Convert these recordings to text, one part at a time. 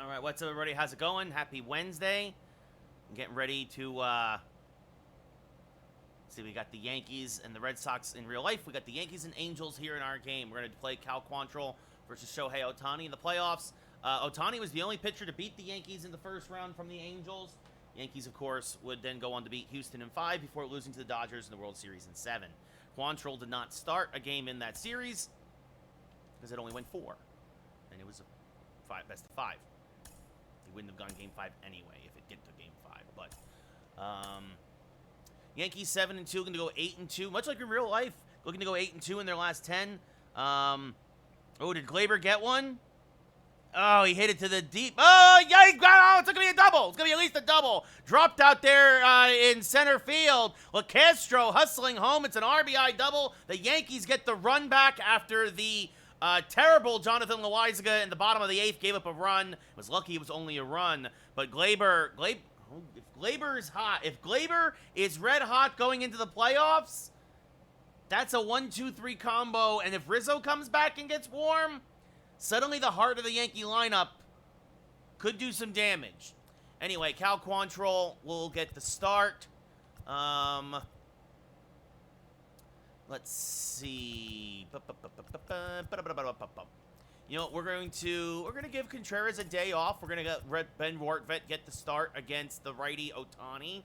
All right, what's up, everybody? How's it going? Happy Wednesday. I'm getting ready to see. We got the Yankees and the Red Sox in real life. We got the Yankees and Angels here in our game. We're going to play Cal Quantrill versus Shohei Ohtani in the playoffs. Ohtani was the only pitcher to beat the Yankees in the first round from the Angels. Yankees, of course, would then go on to beat Houston in 5 before losing to the Dodgers in the World Series in 7. Quantrill did not start a game in that series because it only went 4, and it was a best of 5. He wouldn't have gone Game 5 anyway if it get to Game 5. But Yankees 7-2, going to go 8-2, much like in real life, looking to go 8-2 in their last 10. Did Glaber get one? Oh, he hit it to the deep. Oh, yikes! Oh, it's going to be a double. It's going to be at least a double. Dropped out there in center field. LeCastro hustling home. It's an RBI double. The Yankees get the run back after the terrible Jonathan Loaizaga in the bottom of the 8th gave up a run. Was lucky it was only a run. But Glaber, if Glaber is hot, if Glaber is red hot going into the playoffs, that's a 1-2-3 combo. And if Rizzo comes back and gets warm, suddenly the heart of the Yankee lineup could do some damage. Anyway, Cal Quantrill will get the start. Let's see. You know, we're going to give Contreras a day off. We're going to let Ben Rortvedt get the start against the righty Ohtani.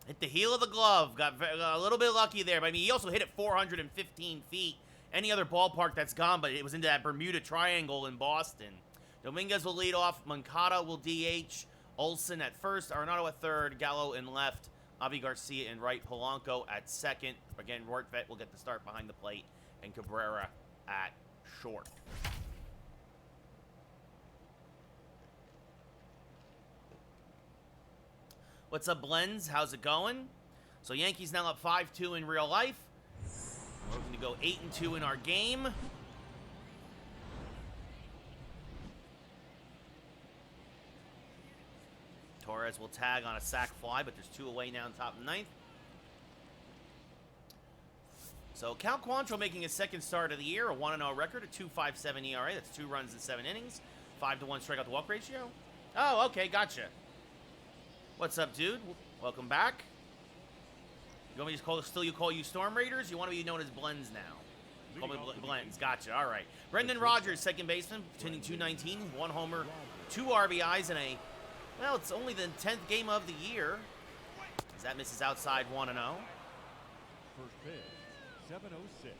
Hit the heel of the glove. Got a little bit lucky there. But I mean, he also hit it 415 feet. Any other ballpark that's gone, but it was into that Bermuda Triangle in Boston. Dominguez will lead off. Moncada will DH. Olsen at first. Arenado at third. Gallo in left. Avi Garcia in right. Polanco at second. Again, Rortvedt will get the start behind the plate. And Cabrera at short. What's up, Blends? How's it going? So Yankees now up 5-2 in real life. We're going to go 8-2 in our game. Torres will tag on a sac fly, but there's 2 away now in top of the 9th. So Cal Quantrill making his second start of the year, a 1-0 record, a 2.57 ERA. That's 2 runs in 7 innings, 5-1 strikeout to walk ratio. Oh, okay, gotcha. What's up, dude? Welcome back. You want me to call you Storm Raiders? You want to be known as Blends now? Call me Blends. Gotcha. All right. Brendan Rodgers, second baseman, hitting .219, 1 homer, 2 RBIs in a, well, it's only the 10th game of the year. As that misses outside 1-0. First pitch, 706.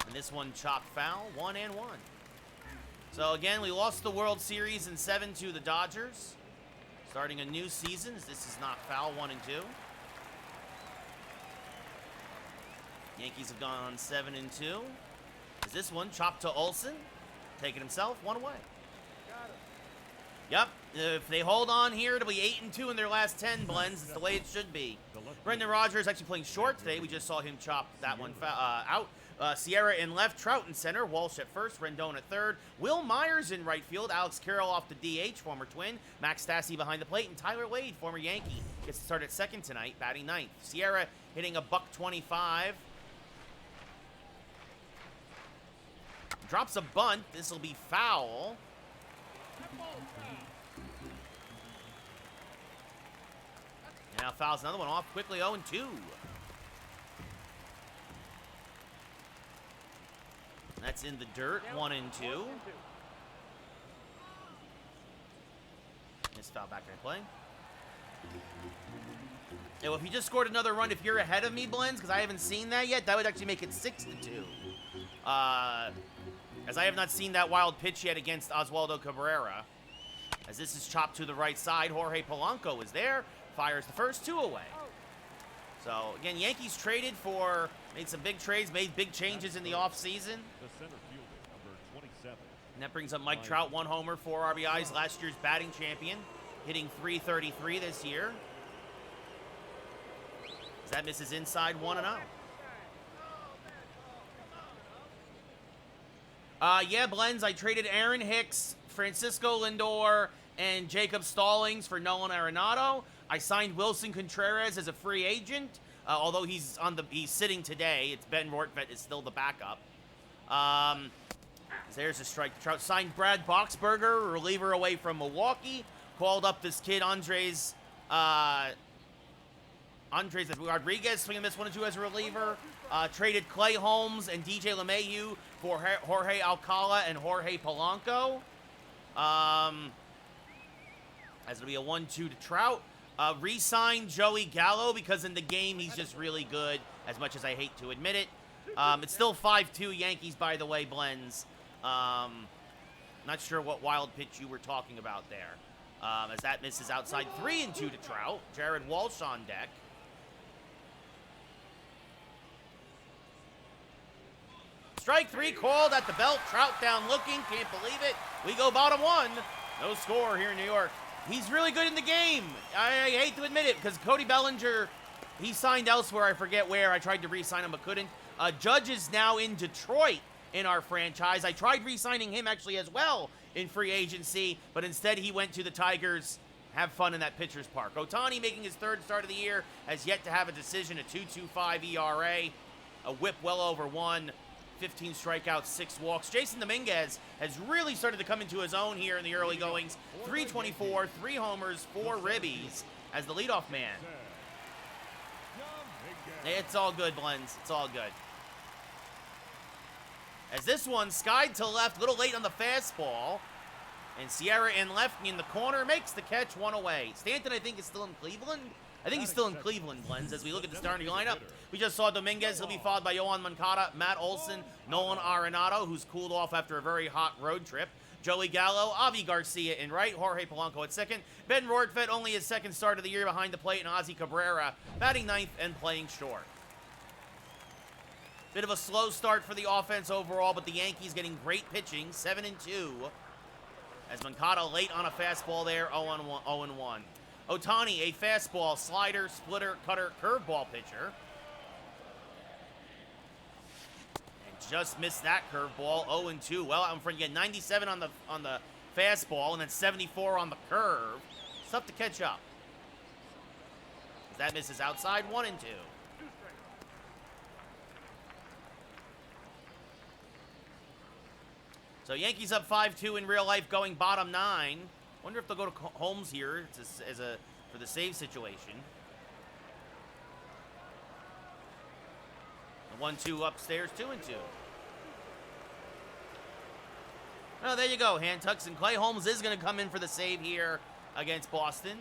And this one chopped foul, 1-1. So again, we lost the World Series in 7 to the Dodgers. Starting a new season, as this is not foul, 1-2. Yankees have gone on 7-2. Is this one chopped to Olsen? Taking himself, 1 away. Yep, if they hold on here, it'll be 8-2 in their last 10, Blends. It's the way it should be. Brendan Rodgers actually playing short today. We just saw him chop that one out. Sierra in left, Trout in center, Walsh at first, Rendon at third, Will Myers in right field, Alex Carroll off the DH, former Twin, Max Stassi behind the plate, and Tyler Wade, former Yankee, gets to start at second tonight, batting 9th. Sierra hitting a $125. Drops a bunt. This will be foul. And now fouls another one off quickly, 0-2. That's in the dirt, 1-2. This foul back there play. Well, if he just scored another run, if you're ahead of me, Blends, because I haven't seen that yet, that would actually make it 6-2. As I have not seen that wild pitch yet against Oswaldo Cabrera. As this is chopped to the right side, Jorge Polanco is there, fires the first, 2 away. So, again, Yankees made some big trades, made big changes in the offseason. The center fielder, number 27. And that brings up Mike Trout, 1 homer, 4 RBIs, last year's batting champion, hitting .333 this year. As that misses inside, 1-0. Yeah, Blends, I traded Aaron Hicks, Francisco Lindor, and Jacob Stallings for Nolan Arenado. I signed Wilson Contreras as a free agent, although he's sitting today. It's Ben Rortvedt is still the backup. There's a strike to Trout. Signed Brad Boxberger, reliever away from Milwaukee. Called up this kid, Andres Rodriguez, swing and miss 1-2 as a reliever. Traded Clay Holmes and DJ LeMahieu for Jorge Alcala and Jorge Polanco. As it'll be a 1-2 to Trout. Re-signed Joey Gallo because in the game he's just really good, as much as I hate to admit it. It's still 5-2 Yankees, by the way, Blends. Not sure what wild pitch you were talking about there. As that misses outside, 3-2 to Trout. Jared Walsh on deck. Strike 3 called at the belt. Trout down looking. Can't believe it. We go bottom 1. No score here in New York. He's really good in the game. I hate to admit it because Cody Bellinger, he signed elsewhere. I forget where. I tried to re-sign him but couldn't. Judge is now in Detroit in our franchise. I tried re-signing him actually as well in free agency, but instead he went to the Tigers. Have fun in that pitcher's park. Ohtani, making his 3rd start of the year, has yet to have a decision. A 2.25 ERA, a whip well over 1. 15 strikeouts, 6 walks. Jason Dominguez has really started to come into his own here in the early goings. 324, 3 homers, 4 ribbies as the leadoff man. It's all good, Blends. It's all good. As this one skied to left, a little late on the fastball. And Sierra in left in the corner makes the catch, 1 away. Stanton, I think, is still in Cleveland. I think he's still in Cleveland, Blends, as we look at the starting lineup. We just saw Dominguez. He'll be followed by Yohan Moncada, Matt Olson, Nolan Arenado, who's cooled off after a very hot road trip. Joey Gallo, Avi Garcia in right, Jorge Polanco at second. Ben Rortvedt, only his 2nd start of the year behind the plate, and Ozzy Cabrera batting 9th and playing short. Bit of a slow start for the offense overall, but the Yankees getting great pitching, 7-2. As Moncada late on a fastball there, 0-1. Ohtani, a fastball, slider, splitter, cutter, curveball pitcher. And just missed that curveball, 0-2. Well, out in front, you get 97 on the fastball and then 74 on the curve. It's tough to catch up. As that misses outside, 1-2. So Yankees up 5-2 in real life, going bottom 9. Wonder if they'll go to Holmes here for the save situation. The 1-2 upstairs, 2-2. Oh, there you go, hand tucks, and Clay Holmes is going to come in for the save here against Boston.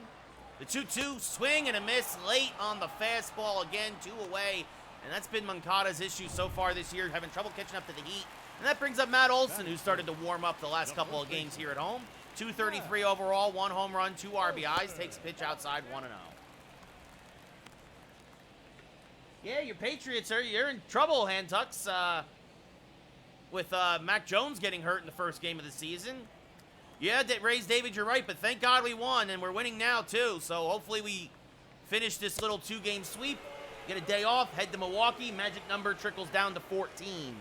The 2-2 swing and a miss late on the fastball again, 2 away. And that's been Moncada's issue so far this year, having trouble catching up to the heat. And that brings up Matt Olson, who started to warm up the last couple of games here at home. 233 overall, 1 home run, 2 RBIs, takes a pitch outside, 1-0. Yeah, your Patriots you're in trouble, hand tucks, with Mac Jones getting hurt in the first game of the season. Yeah, Rays David, you're right, but thank God we won, and we're winning now too. So hopefully we finish this little 2-game sweep, get a day off, head to Milwaukee. Magic number trickles down to 14.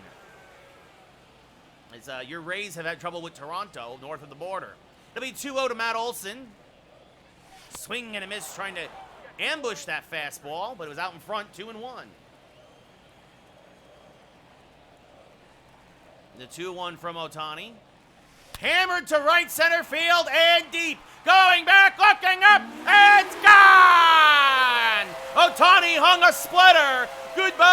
As your Rays have had trouble with Toronto, north of the border. It'll be 2-0 to Matt Olson. Swing and a miss, trying to ambush that fastball, but it was out in front, 2-1. The 2-1 from Ohtani. Hammered to right center field and deep. Going back, looking up, and it's gone! Ohtani hung a splitter. Goodbye,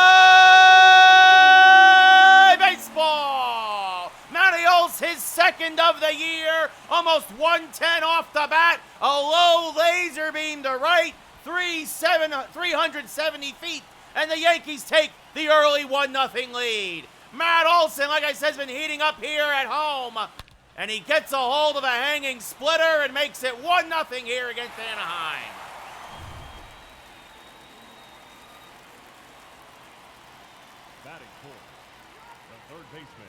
baseball! Matty Olson, his 2nd of the year, almost 110 off the bat. A low laser beam to right, 370 feet, and the Yankees take the early 1-0 lead. Matt Olson, like I said, has been heating up here at home, and he gets a hold of a hanging splitter and makes it 1-0 here against Anaheim. Batting fourth, the third baseman,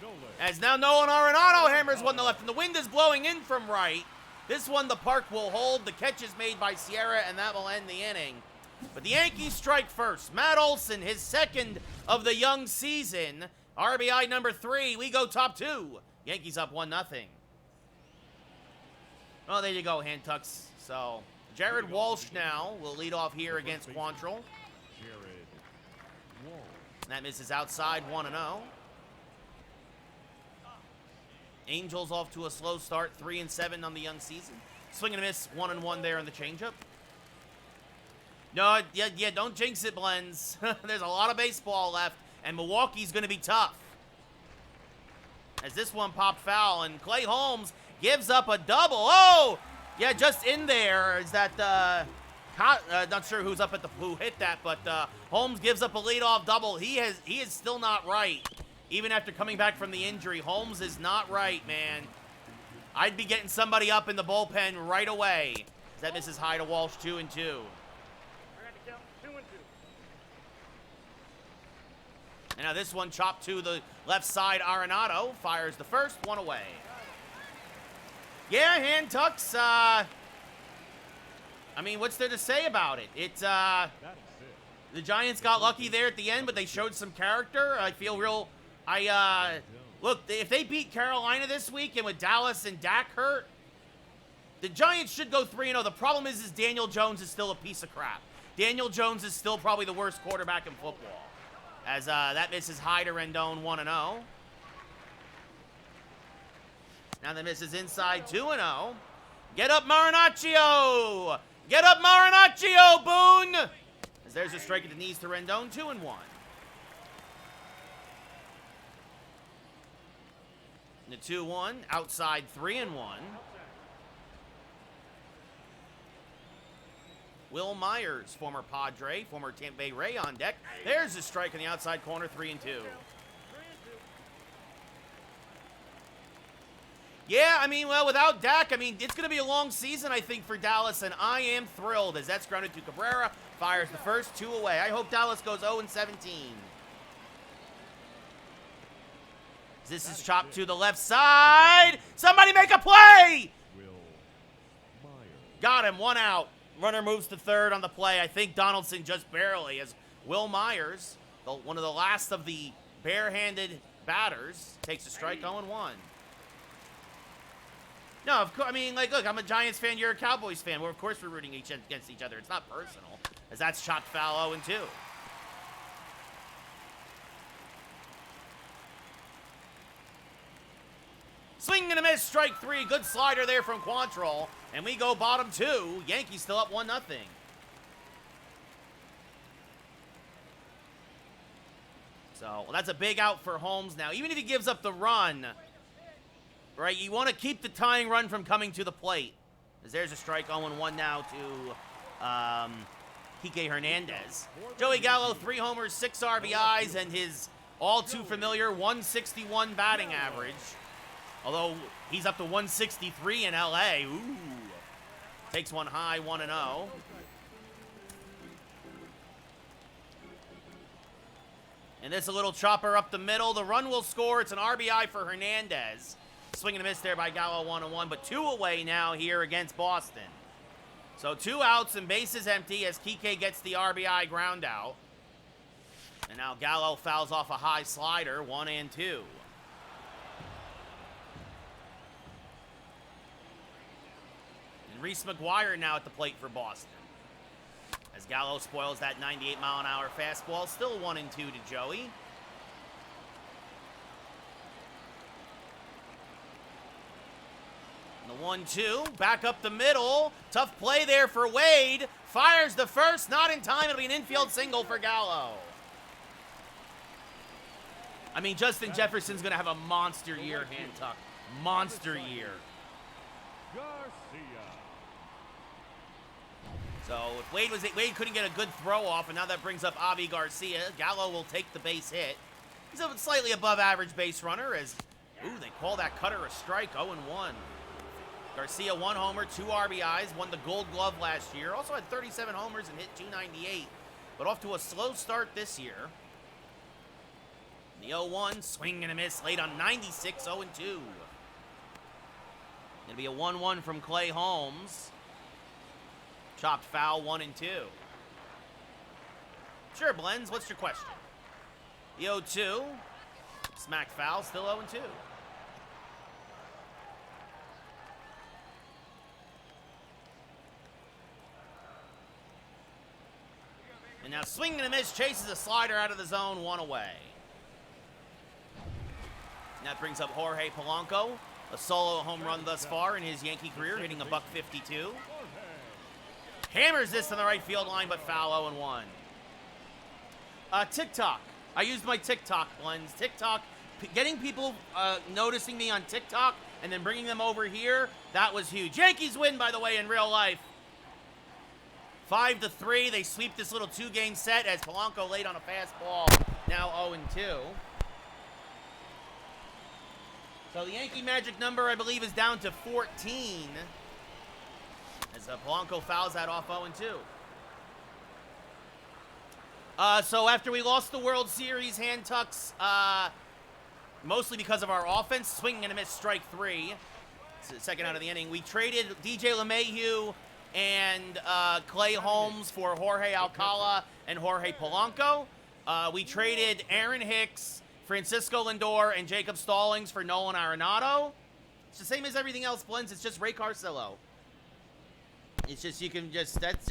Nolan. As now Nolan Arenado hammers one to left, and the wind is blowing in from right. This one the park will hold. The catch is made by Sierra, and that will end the inning. But the Yankees strike first. Matt Olson, his 2nd of the young season. RBI number 3. We go top 2. Yankees up 1-0. Oh, there you go, hand tucks. So, Jared Walsh now will lead off here against Quantrill. Jared Walsh. That misses outside, 1-0. Angels off to a slow start, 3-7 on the young season. Swing and a miss, 1-1 there on the changeup. No, yeah, don't jinx it, Blends. There's a lot of baseball left, and Milwaukee's going to be tough. As this one popped foul, and Clay Holmes gives up a double. Oh, yeah, just in there. Is that not sure who's up at who hit that, but Holmes gives up a leadoff double. He is still not right, even after coming back from the injury. Holmes is not right, man. I'd be getting somebody up in the bullpen right away. That misses high to Walsh, 2-2. And now this one chopped to the left side. Arenado fires the first, one away. Yeah, hand tucks. I mean, what's there to say about it? It's the Giants got lucky there at the end, but they showed some character. I feel real. Look, if they beat Carolina this week and with Dallas and Dak hurt, the Giants should go 3-0. The problem is Daniel Jones is still a piece of crap. Daniel Jones is still probably the worst quarterback in football. As that misses high to Rendon, 1-0. Now the misses inside, 2-0. Get up, Marinaccio! Get up, Marinaccio, Boone! As there's a strike at the knees to Rendon, 2-1. The 2-1, outside 3-1. Will Myers, former Padre, former Tampa Bay Ray on deck. There's a strike in the outside corner, 3-2. Yeah, I mean, well, without Dak, I mean, it's going to be a long season, I think, for Dallas, and I am thrilled as that's grounded to Cabrera. Fires the first, 2 away. I hope Dallas goes 0-17. This is chopped to the left side. Somebody make a play! Got him, 1 out. Runner moves to third on the play. I think Donaldson just barely, as Will Myers, one of the last of the barehanded batters, takes a strike, 0-1. No, of course, I mean, like, look, I'm a Giants fan, you're a Cowboys fan. Well, of course we're rooting against each other. It's not personal, as that's chopped foul, 0-2. Swing and a miss, strike 3. Good slider there from Quantrill. And we go bottom 2. Yankees still up 1-0. So, well, that's a big out for Holmes now. Even if he gives up the run, right, you want to keep the tying run from coming to the plate. As there's a strike, 0-1 now to Kike Hernandez. Joey Gallo, 3 homers, 6 RBIs, and his all too familiar 161 batting average. Although he's up to 163 in LA. Ooh. Takes one high, 1-0. And this a little chopper up the middle. The run will score. It's an RBI for Hernandez. Swing and a miss there by Gallo, 1-1. But 2 away now here against Boston. So 2 outs and bases empty as Kike gets the RBI ground out. And now Gallo fouls off a high slider, 1-2. Reese McGuire now at the plate for Boston. As Gallo spoils that 98-mile-an-hour fastball. Still 1-2 to Joey. And the 1-2. Back up the middle. Tough play there for Wade. Fires the first. Not in time. It'll be an infield single for Gallo. I mean, Justin Jefferson's going to have a monster year, hand tuck. Monster year. So if Wade couldn't get a good throw off, and now that brings up Avi Garcia. Gallo will take the base hit. He's a slightly above average base runner as, ooh, they call that cutter a strike, 0-1. Garcia 1 homer, 2 RBIs, won the Gold Glove last year. Also had 37 homers and hit 298, but off to a slow start this year. The 0-1, swing and a miss, late on 96, 0-2. Gonna be a 1-1 from Clay Holmes. Chopped foul, 1-2. Sure, Blends, what's your question? The 0-2, smacked foul, still 0-2. And now swing and a miss, chases a slider out of the zone, 1 away. And that brings up Jorge Polanco. A solo home run thus far in his Yankee career, hitting a .152. Hammers this on the right field line, but foul 0-1. TikTok. I used my TikTok blends. TikTok, getting people noticing me on TikTok and then bringing them over here, that was huge. Yankees win, by the way, in real life. 5-3. They sweep this little 2-game set as Polanco laid on a fastball. Now 0-2. So the Yankee magic number, I believe, is down to 14. As Polanco fouls that off 0-2. So after we lost the World Series, hand tucks, mostly because of our offense, swinging and a miss, strike 3. It's the second out of the inning. We traded DJ LeMahieu and Clay Holmes for Jorge Alcala and Jorge Polanco. We traded Aaron Hicks, Francisco Lindor, and Jacob Stallings for Nolan Arenado. It's the same as everything else, blends. It's just Ray Carcillo. It's just, you can just, that's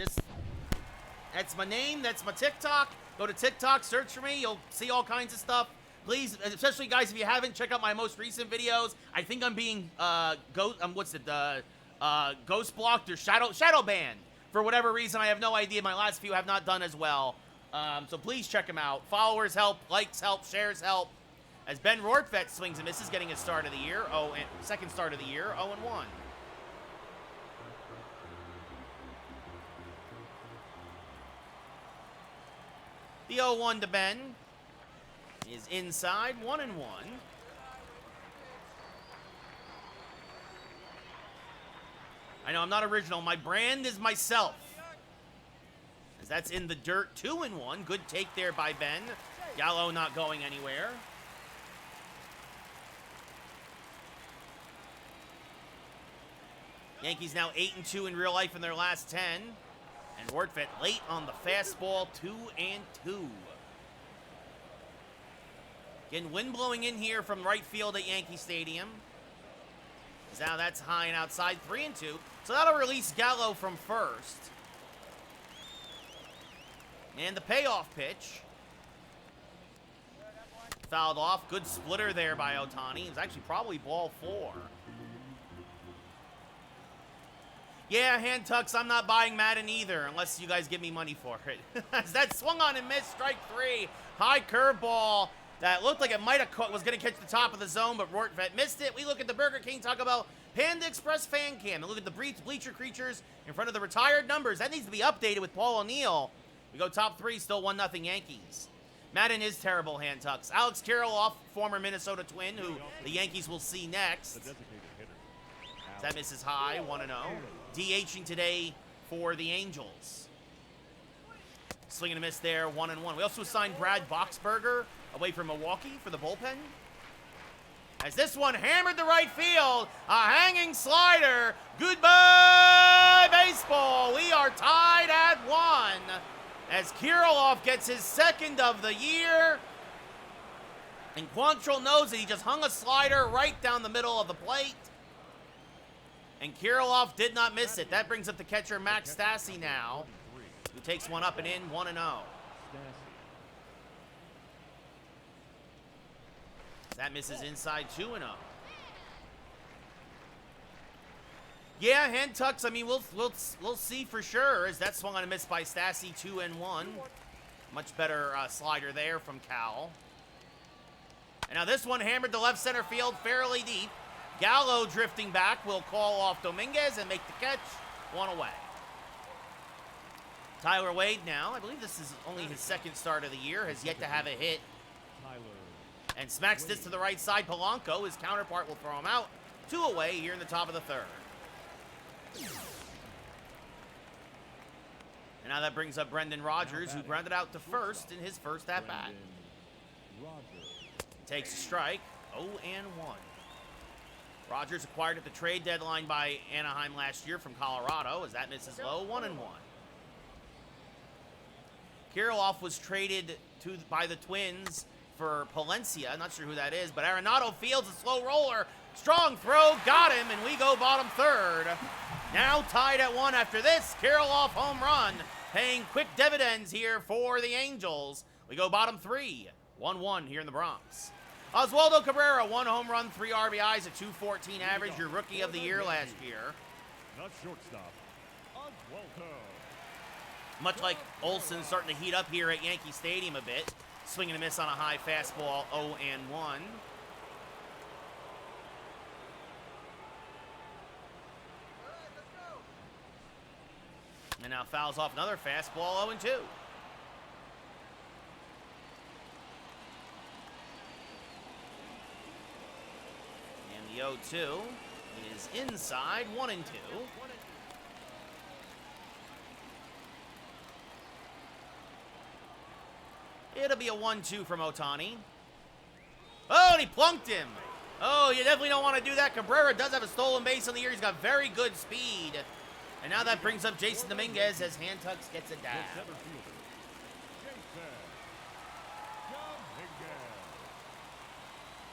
my name. That's my TikTok. Go to TikTok, search for me. You'll see all kinds of stuff. Please, especially guys, if you haven't, check out my most recent videos. I think I'm being, ghost blocked or shadow banned. For whatever reason, I have no idea. My last few have not done as well. So please check them out. Followers help, likes help, shares help. As Ben Rortvedt swings and misses, getting his start of the year. Second start of the year, 0-1. The 0-1 to Ben is inside, 1-1. I know I'm not original. My brand is myself. As that's in the dirt, 2-1. Good take there by Ben. Gallo not going anywhere. Yankees now 8-2 in real life in their last 10. And Rortvedt late on the fastball, 2-2. Again, wind blowing in here from right field at Yankee Stadium. Now that's high and outside, 3-2. So that'll release Gallo from first. And the payoff pitch. Fouled off. Good splitter there by Ohtani. It was actually probably ball 4. Yeah, hand tucks, I'm not buying Madden either, unless you guys give me money for it. As that swung on and missed, strike 3. High curveball that looked like it might have was going to catch the top of the zone, but Rortvedt missed it. We look at the Burger King Taco Bell Panda Express fan cam and look at the bleacher creatures in front of the retired numbers. That needs to be updated with Paul O'Neill. We go top 3, still 1-0 Yankees. Madden is terrible, hand tucks. Alex Kirilloff, former Minnesota Twin, who the Yankees will see next. That misses high, 1-0. DHing today for the Angels. Swing and a miss there, 1-1. We also signed Brad Boxberger away from Milwaukee for the bullpen. As this one hammered the right field, a hanging slider. Goodbye, baseball. We are tied at 1 as Kirilloff gets his second of the year. And Quantrill knows that he just hung a slider right down the middle of the plate. And Kirilloff did not miss it. That brings up the catcher, Max Stassi now, who takes one up and in, 1-0. That misses inside, 2-0. Yeah, hand tucks, I mean, we'll see for sure, as that swung on a miss by Stassi, 2-1. Much better slider there from Cal. And now this one hammered to left center field fairly deep. Gallo drifting back will call off Dominguez and make the catch. 1 away. Tyler Wade now, I believe this is only his second start of the year, has yet to have a hit. And smacks this to the right side. Polanco, his counterpart, will throw him out. 2 away here in the top of the 3rd. And now that brings up Brendan Rodgers, who grounded out to first in his first at-bat. Takes a strike, 0-1. Rodgers acquired at the trade deadline by Anaheim last year from Colorado, as that misses low, 1-1. Kirilloff was traded by the Twins for Palencia. Not sure who that is, but Arenado fields a slow roller. Strong throw, got him, and we go bottom 3rd. Now tied at 1 after this. Kirilloff home run, paying quick dividends here for the Angels. We go bottom 3, 1-1 here in the Bronx. Oswaldo Cabrera, 1 home run, 3 RBIs, a 214 average, your rookie of the year last year. Not shortstop. Oswaldo. Much like Olson starting to heat up here at Yankee Stadium a bit. Swing and a miss on a high fastball, 0-1. And now fouls off another fastball, 0-2. And the 0-2 is inside, 1-2. It'll be a 1-2 from Ohtani. Oh, and he plunked him. Oh, you definitely don't want to do that. Cabrera does have a stolen base on the year. He's got very good speed. And now that brings up Jason Dominguez as Hantucks gets a dab.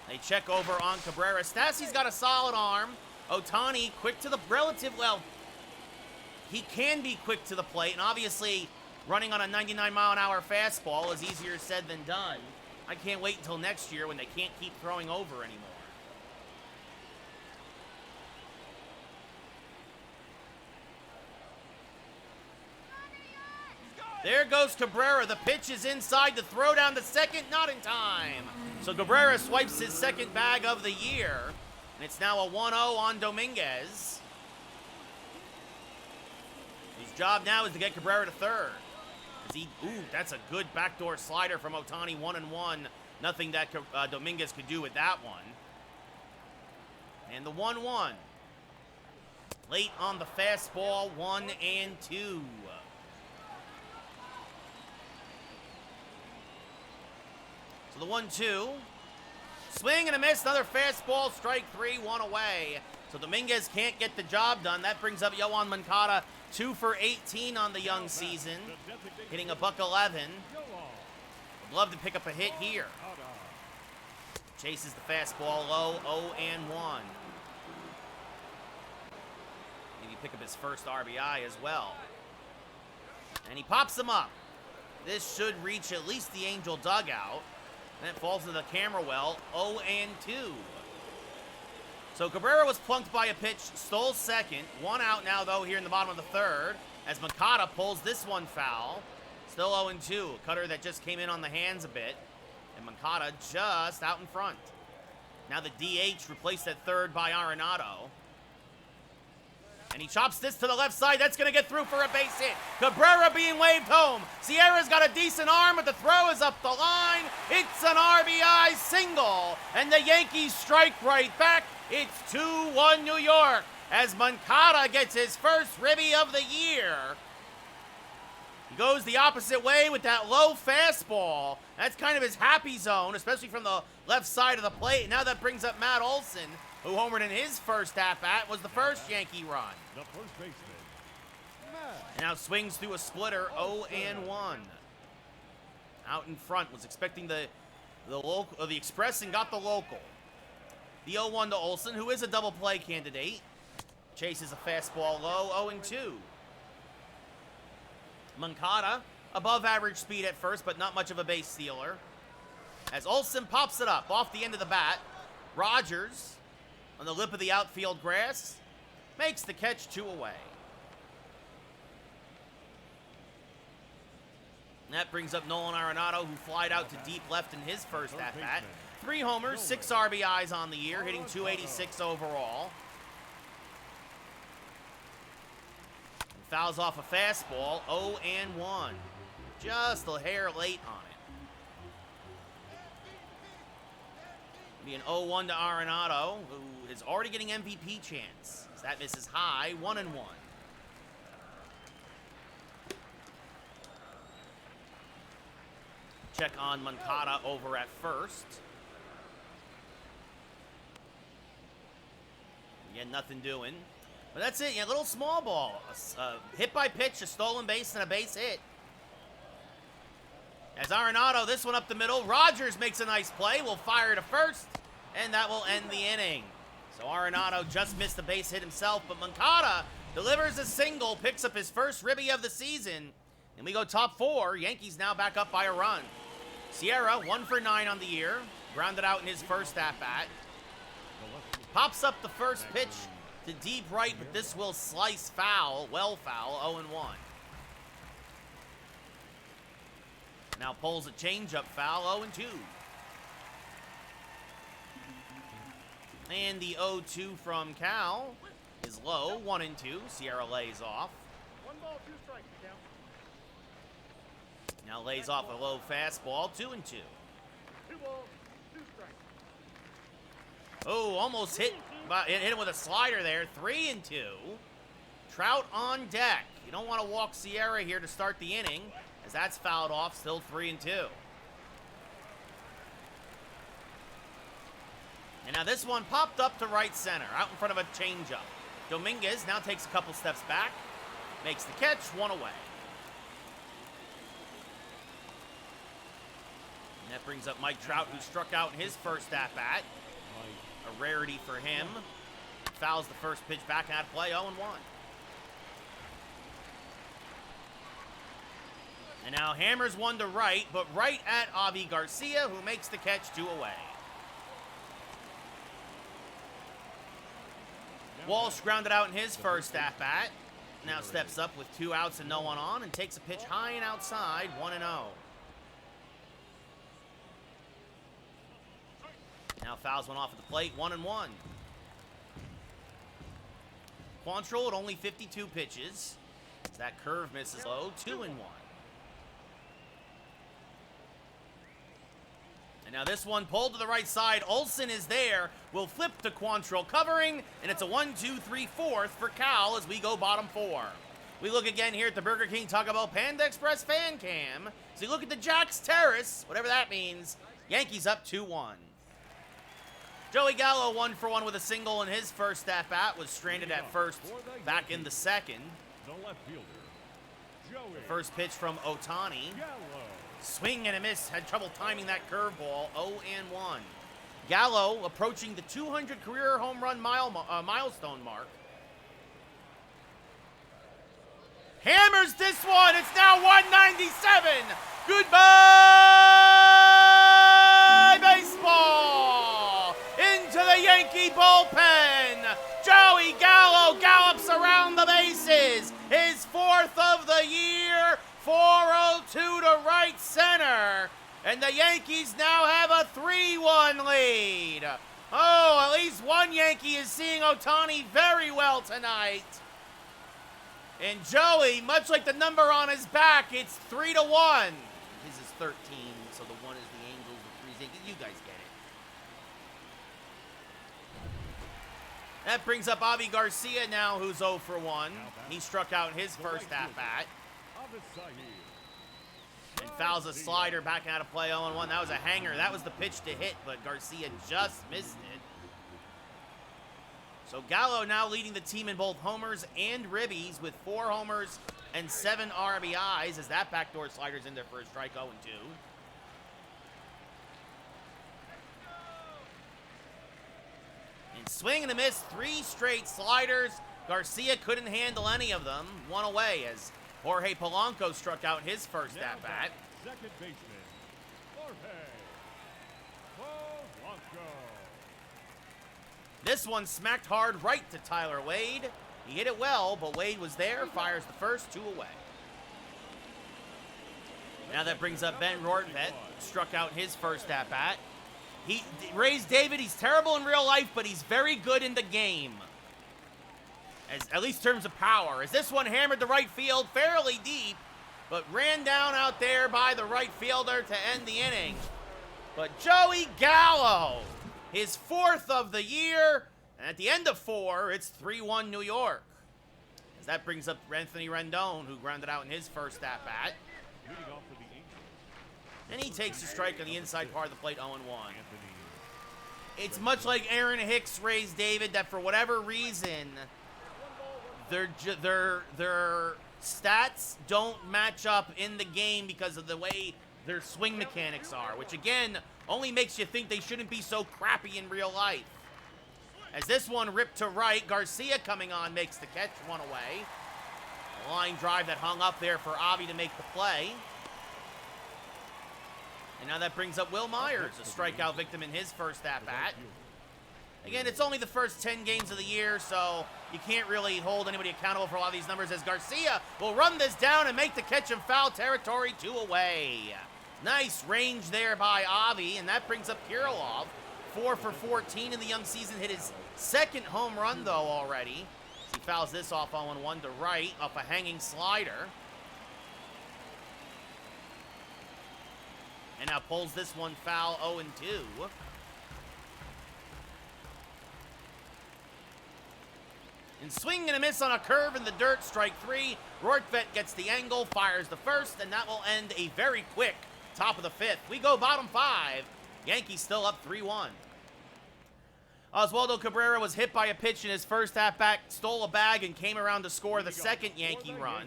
They check over on Cabrera. Stassi's got a solid arm. Ohtani quick to the well, he can be quick to the plate, and obviously running on a 99-mile-an-hour fastball is easier said than done. I can't wait until next year when they can't keep throwing over anymore. There goes Cabrera. The pitch is inside. The throw down to second, not in time. So Cabrera swipes his second bag of the year, and it's now a 1-0 on Dominguez. His job now is to get Cabrera to third. Ooh, that's a good backdoor slider from Ohtani, 1-1. Nothing that Dominguez could do with that one. And the 1-1. Late on the fastball, 1-2. So the 1-2. Swing and a miss, another fastball, strike 3, 1 away. So Dominguez can't get the job done. That brings up Yoan Moncada, 2 for 18 on the young season, hitting a $111. Would love to pick up a hit here. Chases the fastball low, 0-1. Maybe pick up his first RBI as well. And he pops them up. This should reach at least the Angel dugout. And it falls into the camera well, 0-2. So Cabrera was plunked by a pitch, stole second. 1 out now, though, here in the bottom of the third, as Moncada pulls this one foul. Still 0-2, a cutter that just came in on the hands a bit. And Moncada just out in front. Now the DH replaced at third by Arenado. And he chops this to the left side. That's going to get through for a base hit. Cabrera being waved home. Sierra's got a decent arm, but the throw is up the line. It's an RBI single. And the Yankees strike right back. It's 2-1 New York as Moncada gets his first ribby of the year. He goes the opposite way with that low fastball. That's kind of his happy zone, especially from the left side of the plate. Now that brings up Matt Olson, who homered in his first at-bat, was the first Yankee run. The first baseman. And now swings through a splitter, 0-1. Out in front, was expecting the express and got the local. The 0-1 to Olson, who is a double play candidate. Chases a fastball low, 0-2. Moncada, above average speed at first, but not much of a base stealer. As Olson pops it up off the end of the bat, Rogers, on the lip of the outfield grass, makes the catch, 2 away. And that brings up Nolan Arenado, who flied out to deep left in his first at-bat. 3 homers, 6 RBIs on the year, hitting 286 overall. And fouls off a fastball, 0-1. Just a hair late on it. Be an 0-1 to Arenado, who is already getting MVP chance. As that misses high, 1-1. Check on Moncada over at first. Again, nothing doing. But that's it, yeah, little small ball. Hit by pitch, a stolen base, and a base hit. As Arenado, this one up the middle. Rogers makes a nice play. Will fire to first, and that will end the inning. So Arenado just missed the base hit himself, but Moncada delivers a single, picks up his first ribby of the season, and we go top 4. Yankees now back up by a run. Sierra, 1 for 9 on the year. grounded out in his first at-bat. Pops up the first pitch to deep right, but this will slice foul, well foul, 0-1. Now pulls a changeup foul, 0-2. And the 0-2 from Cal is low, 1-2. Sierra lays off. 1 ball, 2 strikes, count. Now lays off a low fastball, 2-2. 2 balls, 2 strikes. Oh, almost hit him with a slider there, 3-2. Trout on deck. You don't want to walk Sierra here to start the inning, as that's fouled off, still 3-2. And now this one popped up to right center, out in front of a changeup. Dominguez now takes a couple steps back, makes the catch, 1 away. And that brings up Mike Trout, who struck out in his first at-bat. A rarity for him. Fouls the first pitch back out of play, 0-1. And now hammers one to right, but right at Avi Garcia, who makes the catch, 2 away. Walsh grounded out in his first at-bat. Now steps up with 2 outs and no one on and takes a pitch high and outside, 1-0. Now fouls one off at the plate, 1-1. Quantrill at only 52 pitches. As that curve misses low, 2-1. And now this one pulled to the right side. Olsen is there. Will flip to Quantrill covering, and it's a 1-2-3-4 for Cal as we go bottom 4. We look again here at the Burger King Taco Bell Panda Express fan cam. So you look at the Jack's Terrace, whatever that means. Yankees up 2-1. Joey Gallo 1 for 1 with a single in his first at-bat, was stranded at first back in the second. The left fielder, Joey First pitch from Ohtani. Gallo. Swing and a miss, had trouble timing that curveball, 0-1. Gallo approaching the 200 career home run milestone mark. Hammers this one, it's now 197. Goodbye, baseball. Into the Yankee bullpen. Joey Gallo gallops around the bases. His 4th of the year. 4-0-2 to right center. And the Yankees now have a 3-1 lead. Oh, at least one Yankee is seeing Ohtani very well tonight. And Joey, much like the number on his back, it's 3-1. His is 13, so the 1 is the Angels, the 3 is Yankees. You guys get it. That brings up Avi Garcia now, who's 0 for 1. He struck out in his first at-bat. And fouls a slider back out of play, 0-1. That was a hanger. That was the pitch to hit, but Garcia just missed it. So Gallo now leading the team in both homers and ribbies with 4 homers and 7 RBIs as that backdoor slider's in there for a strike, 0-2. And swing and a miss, 3 straight sliders. Garcia couldn't handle any of them. 1 away as Jorge Polanco struck out his first at-bat. Second baseman, Jorge Polanco. This one smacked hard right to Tyler Wade. He hit it well, but Wade was there, fires the first, 2 away. Now that brings up Ben Rortvedt, struck out his first at-bat. Rays David, he's terrible in real life, but he's very good in the game. At least in terms of power. As this one hammered the right field fairly deep, but ran down out there by the right fielder to end the inning. But Joey Gallo, his 4th of the year, and at the end of 4, it's 3-1 New York. As that brings up Anthony Rendon, who grounded out in his first at-bat. Leading off for the Angels, And he takes a strike on the inside part of the plate, 0-1. It's much like Aaron Hicks, Rays David, that for whatever reason, their stats don't match up in the game because of the way their swing mechanics are, which again only makes you think they shouldn't be so crappy in real life. As this one ripped to right, Garcia coming on makes the catch, 1 away. A line drive that hung up there for Avi to make the play. And now that brings up Will Myers, a strikeout victim in his first at-bat. Again, it's only the first 10 games of the year, so you can't really hold anybody accountable for a lot of these numbers, as Garcia will run this down and make the catch in foul territory, 2 away. Nice range there by Avi, and that brings up Kirilov. 4 for 14 in the young season, hit his second home run, though, already. He fouls this off 0-1 to right, off a hanging slider. And now pulls this one foul, 0-2. And swing and a miss on a curve in the dirt, strike 3. Rortvedt gets the angle, fires the first, and that will end a very quick top of the 5th. We go bottom 5. Yankees still up 3-1. Oswaldo Cabrera was hit by a pitch in his first at-bat, stole a bag, and came around to score the second Yankee run.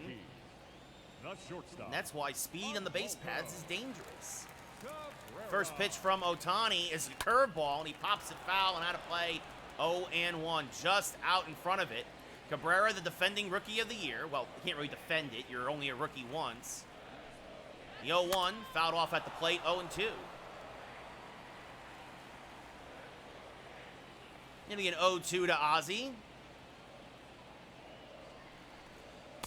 And that's why speed on the base paths is dangerous. First pitch from Ohtani is a curveball, and he pops it foul and out of play. 0-1, just out in front of it. Cabrera, the defending rookie of the year. Well, you can't really defend it. You're only a rookie once. The 0-1, fouled off at the plate, 0-2. Gonna be an 0-2 to Ozzy.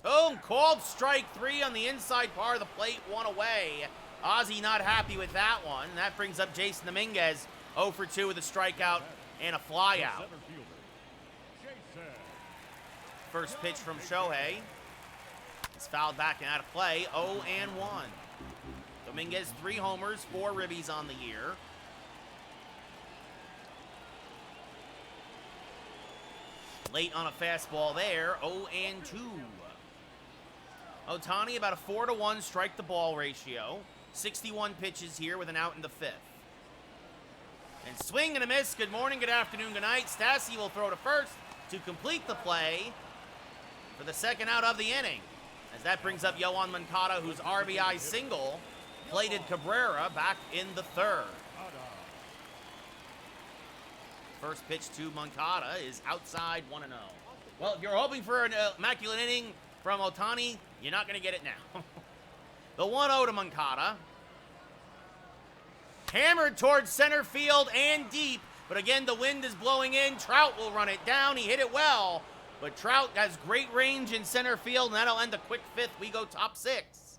Boom, called strike 3 on the inside part of the plate, 1 away. Ozzy not happy with that one. And that brings up Jason Dominguez, 0 for 2 with a strikeout and a flyout. First pitch from Shohei. It's fouled back and out of play, 0-1. Dominguez, 3 homers, 4 ribbies on the year. Late on a fastball there, 0-2. Ohtani about a 4-1 strike the ball ratio. 61 pitches here with an out in the 5th. And swing and a miss. Good morning, good afternoon, good night. Stassi will throw to first to complete the play for the second out of the inning. As that brings up Yohan Moncada, whose RBI single plated Cabrera back in the 3rd. First pitch to Moncada is outside, 1-0. Well, if you're hoping for an immaculate inning from Ohtani, you're not going to get it now. The 1-0 to Moncada. Hammered towards center field and deep, but again, the wind is blowing in. Trout will run it down. He hit it well, but Trout has great range in center field, and that'll end a quick 5th. We go top 6.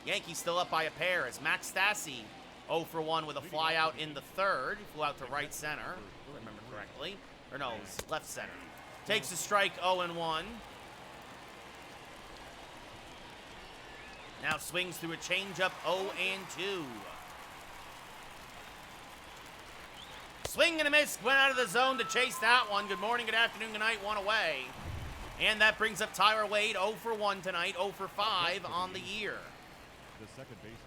Yankees still up by a pair as Max Stassi 0 for 1 with a fly out in the 3rd. He flew out to right center, if I remember correctly. Or no, it was left center. Takes a strike, 0-1. Now swings through a changeup, 0-2. Swing and a miss, went out of the zone to chase that one. Good morning, good afternoon, good night, 1 away. And that brings up Tyler Wade, 0 for 1 tonight, 0 for 5 on the year. The second baseman,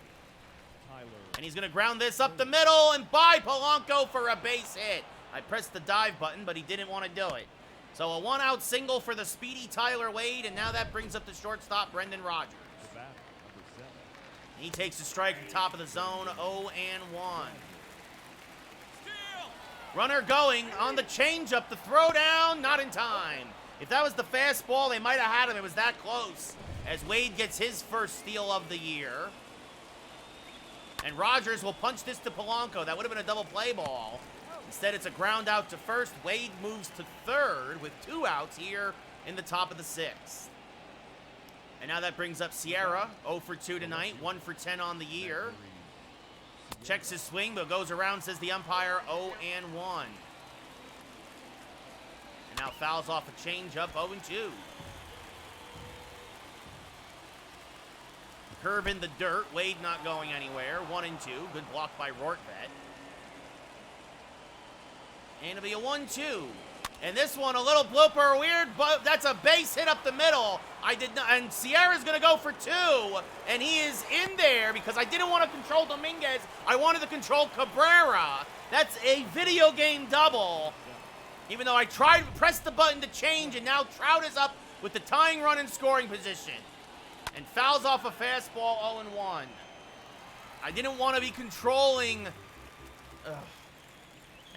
Tyler. And he's going to ground this up the middle and by Polanco for a base hit. I pressed the dive button, but he didn't want to do it. So a 1-out single for the speedy Tyler Wade, and now that brings up the shortstop, Brendan Rodgers. The bat, number 7. He takes a strike at the top of the zone, 0-1. Runner going on the changeup, the throw down, not in time. If that was the fastball, they might have had him. It was that close. As Wade gets his first steal of the year. And Rodgers will punch this to Polanco. That would have been a double play ball. Instead, it's a ground out to first. Wade moves to 3rd with 2 outs here in the top of the 6th. And now that brings up Sierra, 0 for 2 tonight, 1 for 10 on the year. Checks his swing, but goes around, says the umpire, 0-1. And now fouls off a changeup, 0-2. Curve in the dirt, Wade not going anywhere, 1-2. Good block by Rortvedt. And it'll be a 1-2. And this one, a little blooper, weird, but that's a base hit up the middle. I did not, and Sierra's gonna go for 2, and he is in there because I didn't want to control Dominguez. I wanted to control Cabrera. That's a video game double. Even though I tried to press the button to change, and now Trout is up with the tying run in scoring position. And fouls off a fastball, 0-1. I didn't want to be controlling.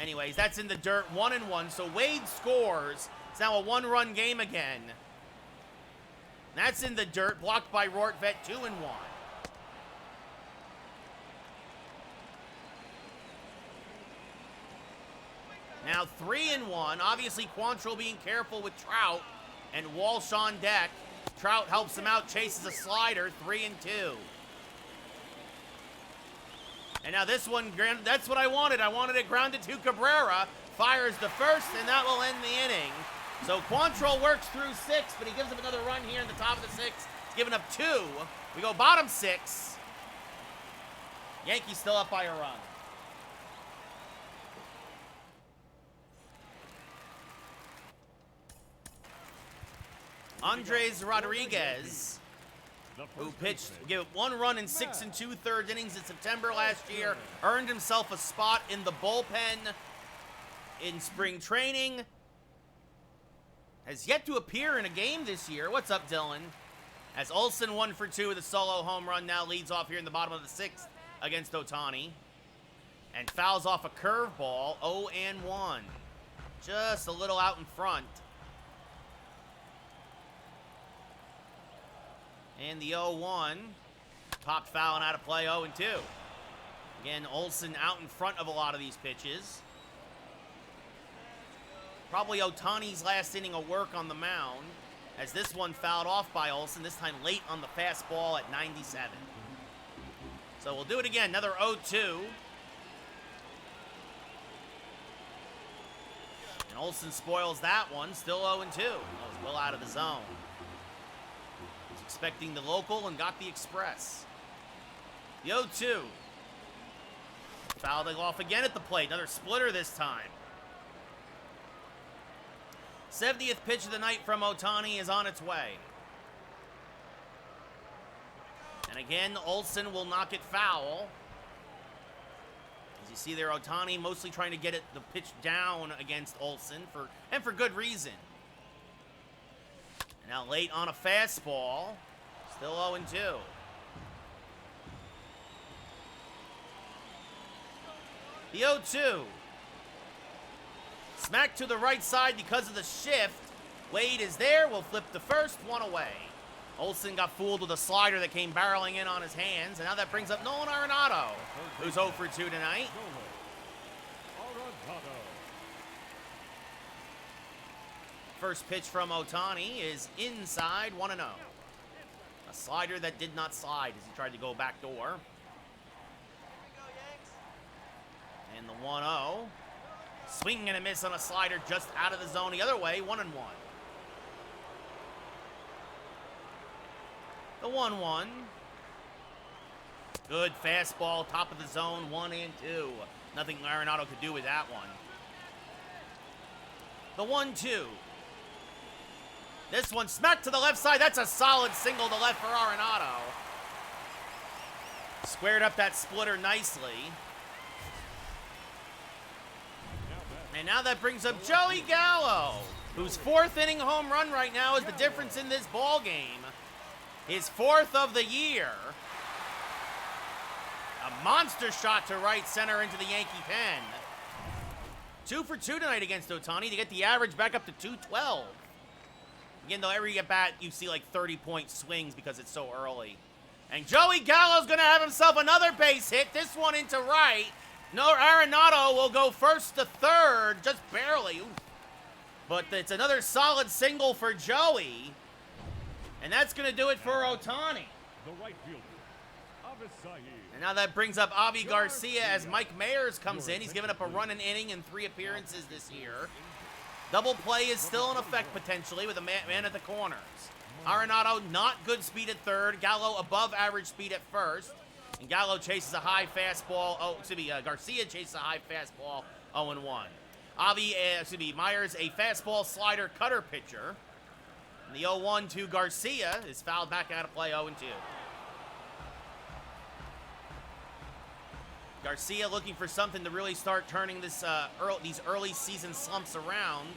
Anyways, that's in the dirt, 1-1. So Wade scores. It's now a 1-run game again. That's in the dirt, blocked by Rortvedt, 2-1. Now 3-1. Obviously, Quantrill being careful with Trout and Walsh on deck. Trout helps him out, chases a slider, 3-2. And now this one, that's what I wanted. I wanted it grounded to Cabrera. Fires the first, and that will end the inning. So Quantrill works through 6, but he gives him another run here in the top of the 6th. He's giving up 2. We go bottom 6. Yankees still up by a run. Andres Rodriguez, who pitched, gave it 1 run in 6 2/3 innings in September last year, earned himself a spot in the bullpen in spring training. Has yet to appear in a game this year. What's up, Dylan? As Olsen 1 for 2 with a solo home run, now leads off here in the bottom of the 6th against Ohtani. And fouls off a curveball, 0-1. Just a little out in front. And the 0-1, popped foul and out of play, 0-2. Again, Olsen out in front of a lot of these pitches. Probably Ohtani's last inning of work on the mound, as this one fouled off by Olsen, this time late on the fastball at 97. So we'll do it again, another 0-2. And Olsen spoils that one, still 0-2. That was well out of the zone. Expecting the local and got the express. The 0-2. Fouling off again at the plate. Another splitter this time. 70th pitch of the night from Ohtani is on its way. And again, Olsen will knock it foul. As you see there, Ohtani mostly trying to get the pitch down against Olsen, for good reason. And now late on a fastball, still 0-2. The 0-2. Smack to the right side because of the shift. Wade is there, will flip the first, 1 away. Olsen got fooled with a slider that came barreling in on his hands, and now that brings up Nolan Arenado, who's 0 for 2 tonight. First pitch from Ohtani is inside, 1-0. A slider that did not slide as he tried to go back door. And the 1-0. Swing and a miss on a slider just out of the zone the other way, 1-1. The 1-1. Good fastball, top of the zone, 1-2. Nothing Arenado could do with that one. The 1-2. This one smacked to the left side. That's a solid single to left for Arenado. Squared up that splitter nicely. And now that brings up Joey Gallo, whose 4th inning home run right now is the difference in this ball game. His 4th of the year. A monster shot to right center into the Yankee pen. 2 for 2 tonight against Ohtani to get the average back up to 212. Again, though, every at bat you see like 30-point swings because it's so early. And Joey Gallo's going to have himself another base hit. This one into right. No, Arenado will go first to third, just barely. Ooh. But it's another solid single for Joey. And that's going to do it for Ohtani. The right fielder, Avisayi. And now that brings up Avi Garcia as Mike Mayers comes in. He's given up a run an inning in 3 appearances this year. Double play is still in effect potentially with a man at the corners. Arenado not good speed at third. Gallo above average speed at first. And Gallo chases a high fastball. Garcia chases a high fastball, 0-1. Myers, a fastball slider cutter pitcher. And the 0-1 to Garcia is fouled back out of play, 0-2. Garcia looking for something to really start turning this these early season slumps around.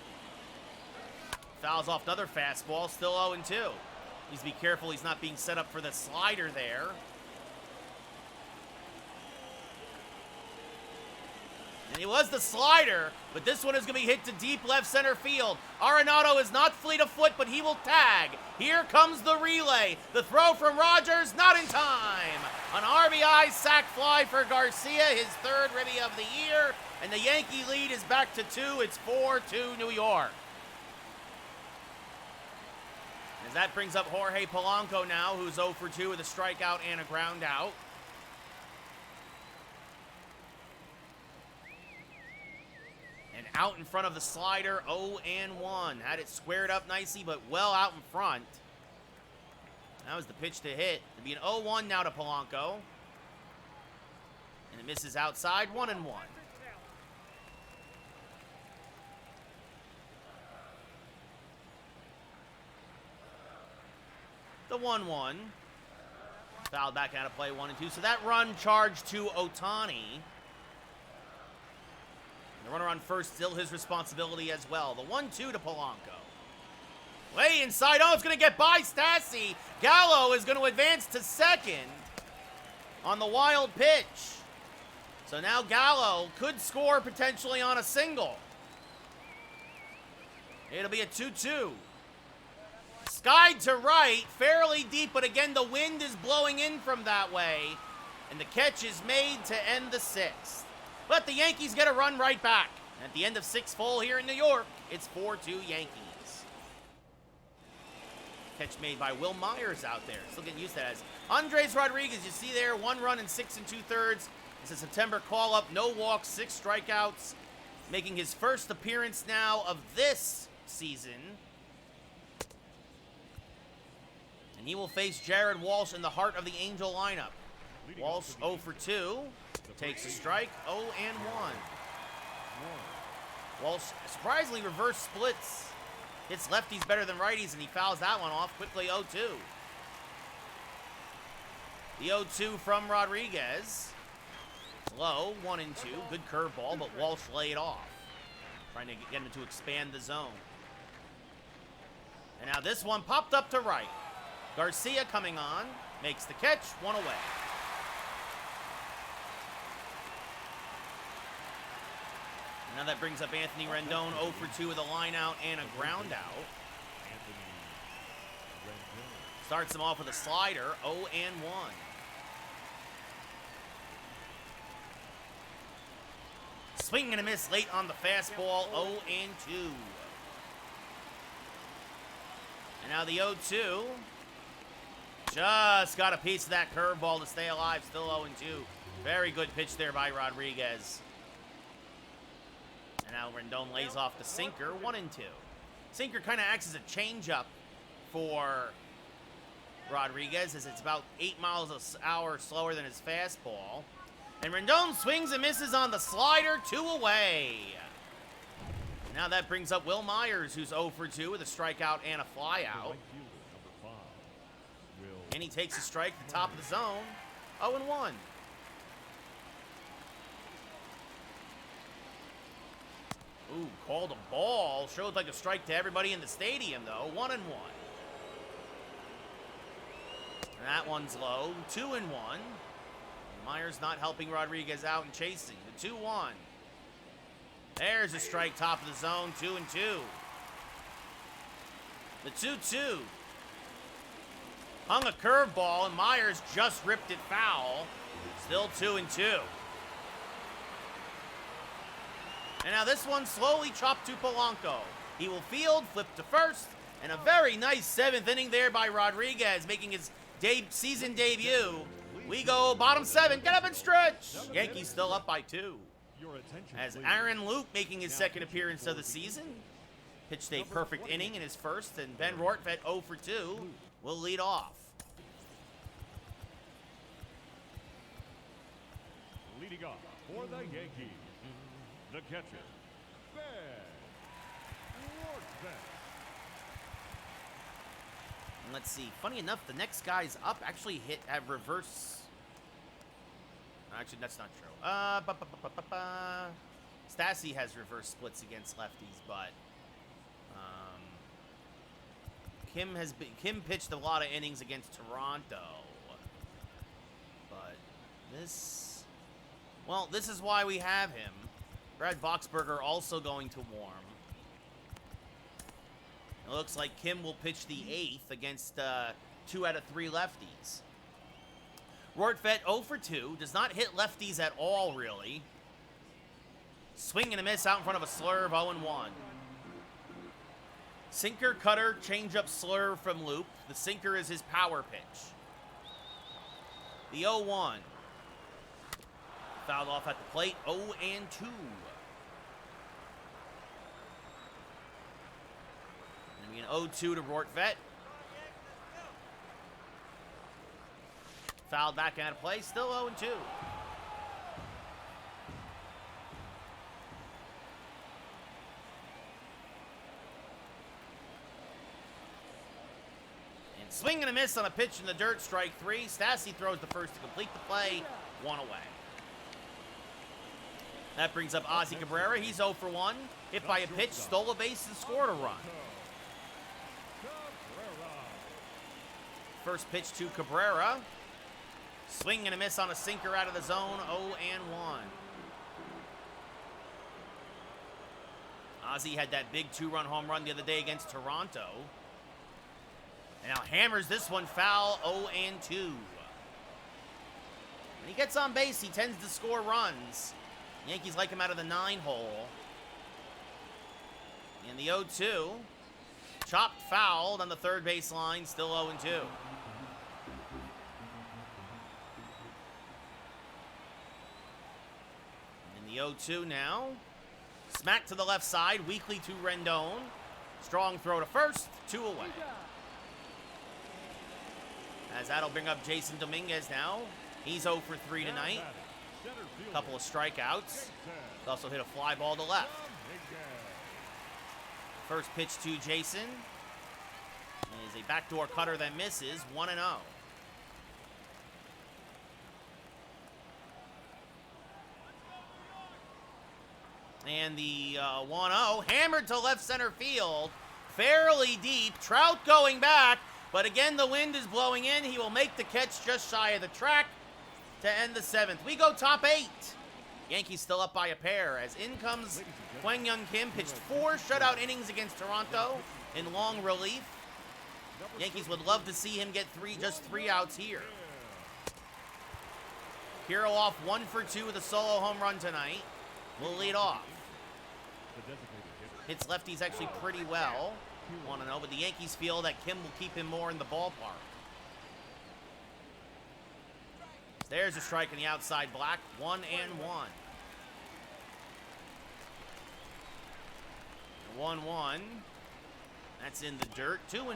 Fouls off another fastball, still 0-2. Needs to be careful he's not being set up for the slider there. And it was the slider, but this one is going to be hit to deep left center field. Arenado is not fleet of foot, but he will tag. Here comes the relay. The throw from Rogers, not in time. An RBI sac fly for Garcia, his third ribby of the year. And the Yankee lead is back to 2. It's 4-2 New York. As that brings up Jorge Polanco now, who's 0 for 2 with a strikeout and a ground out. And out in front of the slider, 0-1. Had it squared up nicely, but well out in front. That was the pitch to hit. It'll be an 0-1 now to Polanco. And it misses outside, 1-1. The 1-1. Fouled back out of play, 1-2. So that run charged to Ohtani. The runner on first, still his responsibility as well. The 1-2 to Polanco. Way inside. Oh, it's going to get by Stassi. Gallo is going to advance to second on the wild pitch. So now Gallo could score potentially on a single. It'll be a 2-2. Skied to right, fairly deep, but again, the wind is blowing in from that way. And the catch is made to end the 6th. But the Yankees get a run right back. At the end of 6 full here in New York, it's 4-2 Yankees. Catch made by Will Myers out there. Still getting used to that. As Andres Rodriguez, you see there, 1 run in 6 2/3. It's a September call-up, no walks, 6 strikeouts. Making his first appearance now of this season. And he will face Jared Walsh in the heart of the Angel lineup. Walsh 0 for 2. Takes a strike, 0-1. Walsh surprisingly reverse splits. Hits lefties better than righties, and he fouls that one off quickly, 0-2. The 0-2 from Rodriguez. Low, 1-2. Good curveball, but Walsh laid off. Trying to get him to expand the zone. And now this one popped up to right. Garcia coming on, makes the catch, 1 away. Now that brings up Anthony Rendon, 0 for 2 with a line out and a ground out. Starts him off with a slider, 0-1. Swing and a miss late on the fastball, 0-2. And now the 0-2. Just got a piece of that curveball to stay alive, still 0-2. Very good pitch there by Rodriguez. And now Rendon lays off the sinker, 1-2. Sinker kind of acts as a changeup for Rodriguez, as it's about 8 miles an hour slower than his fastball. And Rendon swings and misses on the slider, 2 away. Now that brings up Will Myers, who's 0 for 2 with a strikeout and a flyout. And he takes a strike at the top of the zone, 0-1. Ooh, called a ball. Sure looked like a strike to everybody in the stadium, though. 1-1. And that one's low. 2-1. Myers not helping Rodriguez out and chasing. The 2-1. There's a strike top of the zone. 2-2. The 2-2. Hung a curveball, and Myers just ripped it foul. Still 2-2. And now this one slowly chopped to Polanco. He will field, flip to first, and a very nice 7th inning there by Rodriguez, making his season debut. We go bottom 7, get up and stretch. Yankees still up by 2. As Aaron Luke making his second appearance of the season. Pitched a perfect inning in his first, and Ben Rortvedt 0 for 2 will lead off. Leading off for the Yankees, the catcher, Ben Rortvedt. And let's see. Funny enough, the next guy's up actually hit at reverse. Actually, that's not true. Stassi has reverse splits against lefties, but Kim pitched a lot of innings against Toronto. But this is why we have him. Brad Boxberger also going to warm. It looks like Kim will pitch the 8th against 2 out of 3 lefties. Rortvedt 0 for 2. Does not hit lefties at all, really. Swing and a miss out in front of a slurve, 0-1. Sinker, cutter, changeup, slurve from Loop. The sinker is his power pitch. The 0-1. Fouled off at the plate, 0-2. And an 0-2 to Rortvedt. Fouled back out of play, still 0-2. And swing and a miss on a pitch in the dirt, strike 3. Stassi throws the first to complete the play, 1 away. That brings up Ozzy Cabrera. He's 0 for 1. Hit by a pitch, stole a base, and scored a run. First pitch to Cabrera. Swing and a miss on a sinker out of the zone, 0-1. Ozzy had that big 2-run home run the other day against Toronto. And now hammers this one foul, 0-2. When he gets on base, he tends to score runs. Yankees like him out of the 9-hole. And the 0-2. Chopped fouled on the third base line, still 0-2. And the 0-2 now. Smack to the left side, weakly to Rendon. Strong throw to first, 2 away. As that'll bring up Jason Dominguez now. He's 0 for 3 tonight. A couple of strikeouts. He also hit a fly ball to left. First pitch to Jason is a backdoor cutter that misses, 1-0. And the 1-0, hammered to left center field, fairly deep. Trout going back, but again the wind is blowing in. He will make the catch just shy of the track to end the 7th. We go top 8. Yankees still up by a pair as in comes Kwang Young Kim. Pitched 4 shutout innings against Toronto in long relief. Yankees would love to see him get just 3 outs here. Kirilloff 1 for 2 with a solo home run tonight. Will lead off. Hits lefties actually pretty well. 1-0, but the Yankees feel that Kim will keep him more in the ballpark. There's a strike in the outside black, 1-1. 1-1. That's in the dirt, 2-1.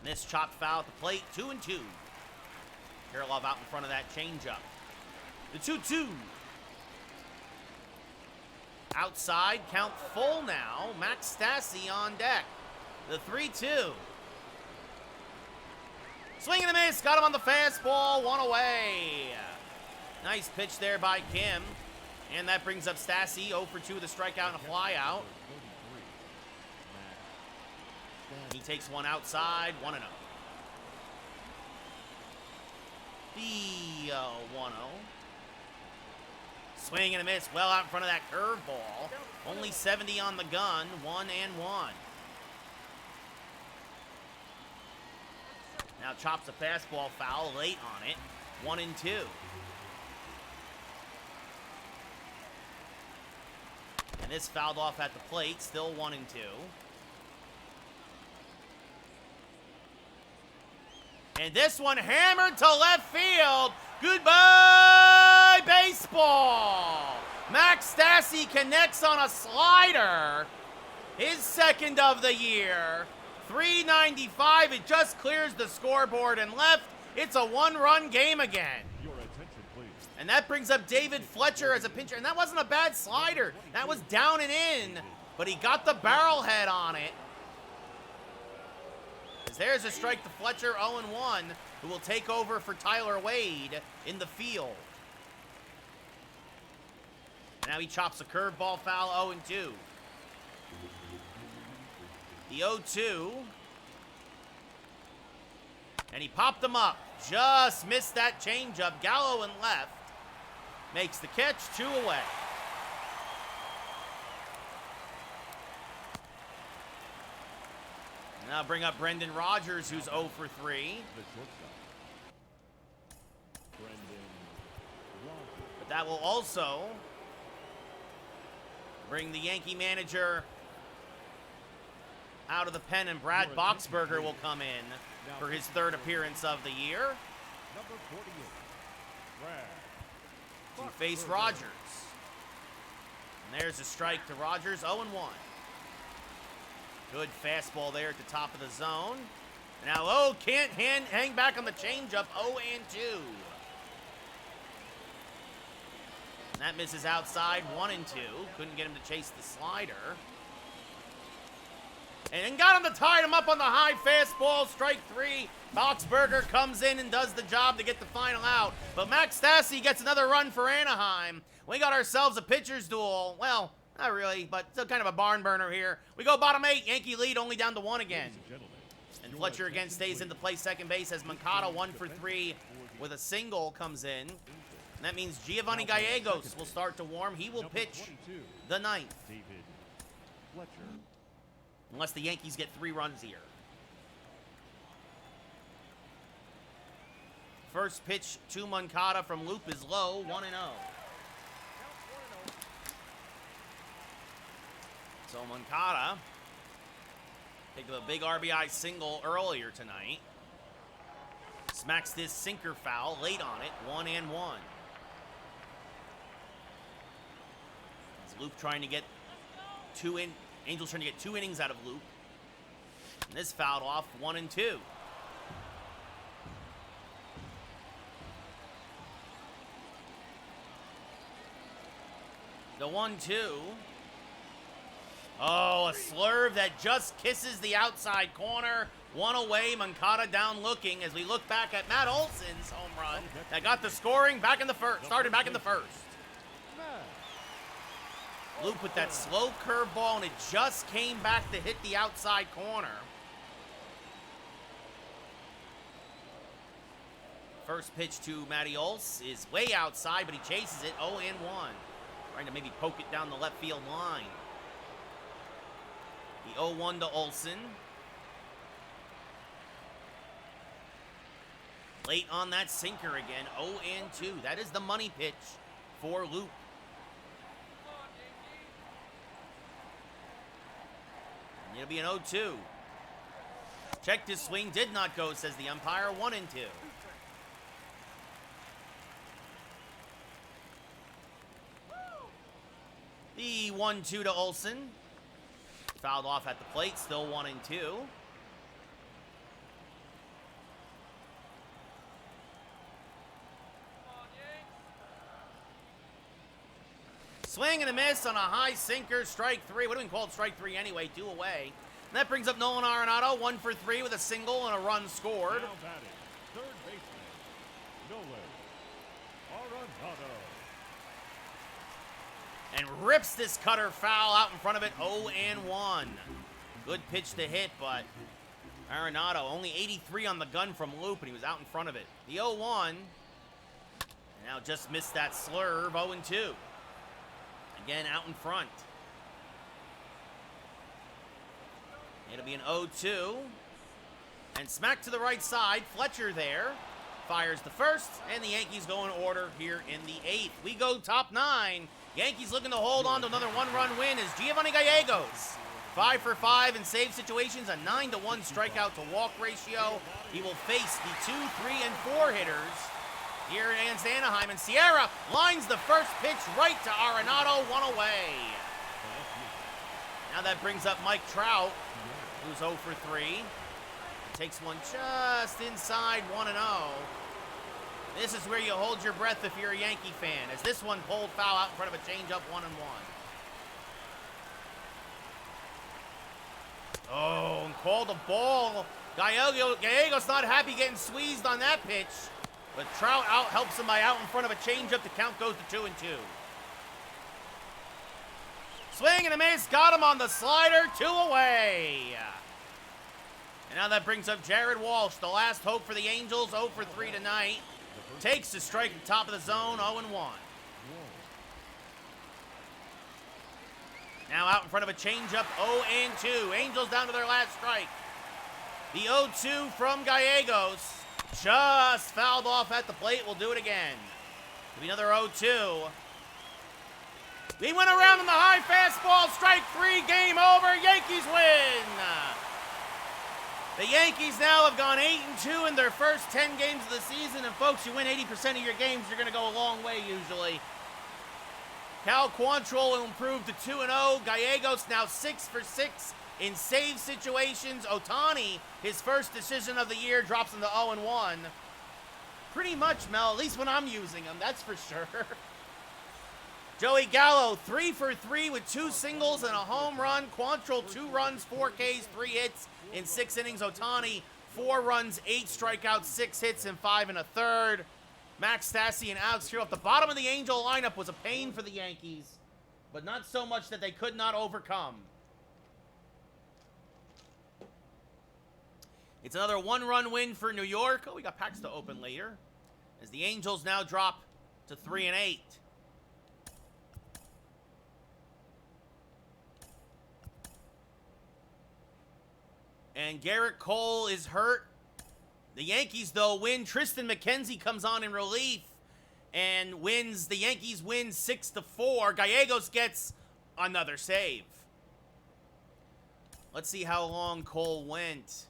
This chopped foul at the plate, 2-2. Kirilloff out in front of that changeup. The 2-2. Outside, count full now. Max Stassi on deck. The 3-2. Swing and a miss. Got him on the fastball. 1 away. Nice pitch there by Kim. And that brings up Stassi. 0 for 2 with a strikeout and a fly out. He takes one outside. 1-0. The 1-0. Swing and a miss, well out in front of that curveball. Only 70 on the gun, 1-1. Now chops a fastball foul late on it, 1-2. And this fouled off at the plate, still 1-2. And this one hammered to left field. Goodbye, baseball. Max Stassi connects on a slider. His second of the year. 395. It just clears the scoreboard and left. It's a 1-run game again. Your attention, please. And that brings up David Fletcher as a pitcher. And that wasn't a bad slider. That was down and in. But he got the barrel head on it. There's a strike to Fletcher, 0-1, who will take over for Tyler Wade in the field. Now he chops a curveball foul, 0-2. The 0-2. And he popped them up. Just missed that changeup. Gallo and left. Makes the catch, 2 away. Now bring up Brendan Rodgers, who's 0 for 3. The shortstop, Brendan Rodgers. But that will also bring the Yankee manager out of the pen, and Brad Boxberger will come in for his 3rd appearance of the year Number 48, Brad to face Rodgers. And there's a strike to Rodgers, 0-1. Good fastball there at the top of the zone. Now, can't hang back on the changeup, 0-2. And that misses outside, 1-2. Couldn't get him to chase the slider. And then got him to tie him up on the high fastball, strike 3. Boxberger comes in and does the job to get the final out. But Max Stassi gets another run for Anaheim. We got ourselves a pitcher's duel. Well, not really, but still kind of a barn burner here. We go bottom 8. Yankee lead only down to 1 again. Ladies and gentlemen, And Fletcher again stays into play second base as Moncada 1 for 3 with a single comes in. And that means Giovanni Gallegos will start to warm. He will number pitch 22, the 9th. David Fletcher. Unless the Yankees get 3 runs here. First pitch to Moncada from Loop is low, 1-0. Count 1-0. So Moncada picked up a big RBI single earlier tonight. Smacks this sinker foul late on it, 1-1. As Loop trying to get Angels trying to get 2 innings out of Loop. And this fouled off, 1-2. The 1-2. Oh, a slurve that just kisses the outside corner. 1 away, Moncada down looking as we look back at Matt Olson's home run that got the scoring back in the first, started back in the first. Loop with that slow curveball, and it just came back to hit the outside corner. First pitch to Matty Olson is way outside, but he chases it, 0-1. Trying to maybe poke it down the left field line. The 0-1 to Olson. Late on that sinker again, 0-2. That is the money pitch for Loop. And it'll be an 0-2. Checked his swing, did not go, says the umpire, 1-2. The 1-2 to Olson. Fouled off at the plate, still 1-2. Swing and a miss on a high sinker, strike 3. Would have been called strike 3 anyway, 2 away. And that brings up Nolan Arenado, 1 for 3 with a single and a run scored. Now batting, third baseman, Nolan Arenado. And rips this cutter foul out in front of it, 0-1. Good pitch to hit, but Arenado only 83 on the gun from Loop, and he was out in front of it. The 0-1, and now just missed that slurve, 0-2. Again, out in front. It'll be an 0-2. And smack to the right side, Fletcher there. Fires the first, and the Yankees go in order here in the 8th. We go top 9. Yankees looking to hold on to another 1-run win as Giovanni Gallegos. 5 for 5 in save situations, a 9-1 strikeout to walk ratio. He will face the 2, 3, and 4 hitters here against Anaheim. And Sierra lines the first pitch right to Arenado, 1 away. Now that brings up Mike Trout, who's 0 for 3. Takes one just inside, 1-0. This is where you hold your breath if you're a Yankee fan, as this one pulled foul out in front of a changeup, 1-1. Oh, and called a ball. Gallegos not happy getting squeezed on that pitch, but Trout helps him by out in front of a changeup. The count goes to 2-2. Swing and a miss, got him on the slider, 2 away. And now that brings up Jared Walsh, the last hope for the Angels, 0 for 3 tonight. Takes the strike at the top of the zone, 0-1. Now out in front of a changeup, 0-2. Angels down to their last strike. The 0-2 from Gallegos just fouled off at the plate. We'll do it again. It'll be another 0-2. He went around in the high fastball, strike 3, game over. Yankees win. The Yankees now have gone 8-2 in their first 10 games of the season. And folks, you win 80% of your games, you're going to go a long way usually. Cal Quantrill will improve to 2-0. Gallegos now 6 for 6 in save situations. Ohtani, his first decision of the year, drops into 0-1. Pretty much, Mel, at least when I'm using him, that's for sure. Joey Gallo, 3 for 3 with 2 singles and a home run. Quantrill, 2 runs, 4 Ks, 3 hits in 6 innings. Ohtani, 4 runs, 8 strikeouts, 6 hits, and 5 1/3. Max Stassi and Alex Kirchhoff. The bottom of the Angel lineup was a pain for the Yankees, but not so much that they could not overcome. It's another 1-run win for New York. Oh, we got packs to open later, as the Angels now drop to 3-8. And Garrett Cole is hurt. The Yankees, though, win. Tristan McKenzie comes on in relief and wins. The Yankees win 6-4. Gallegos gets another save. Let's see how long Cole went.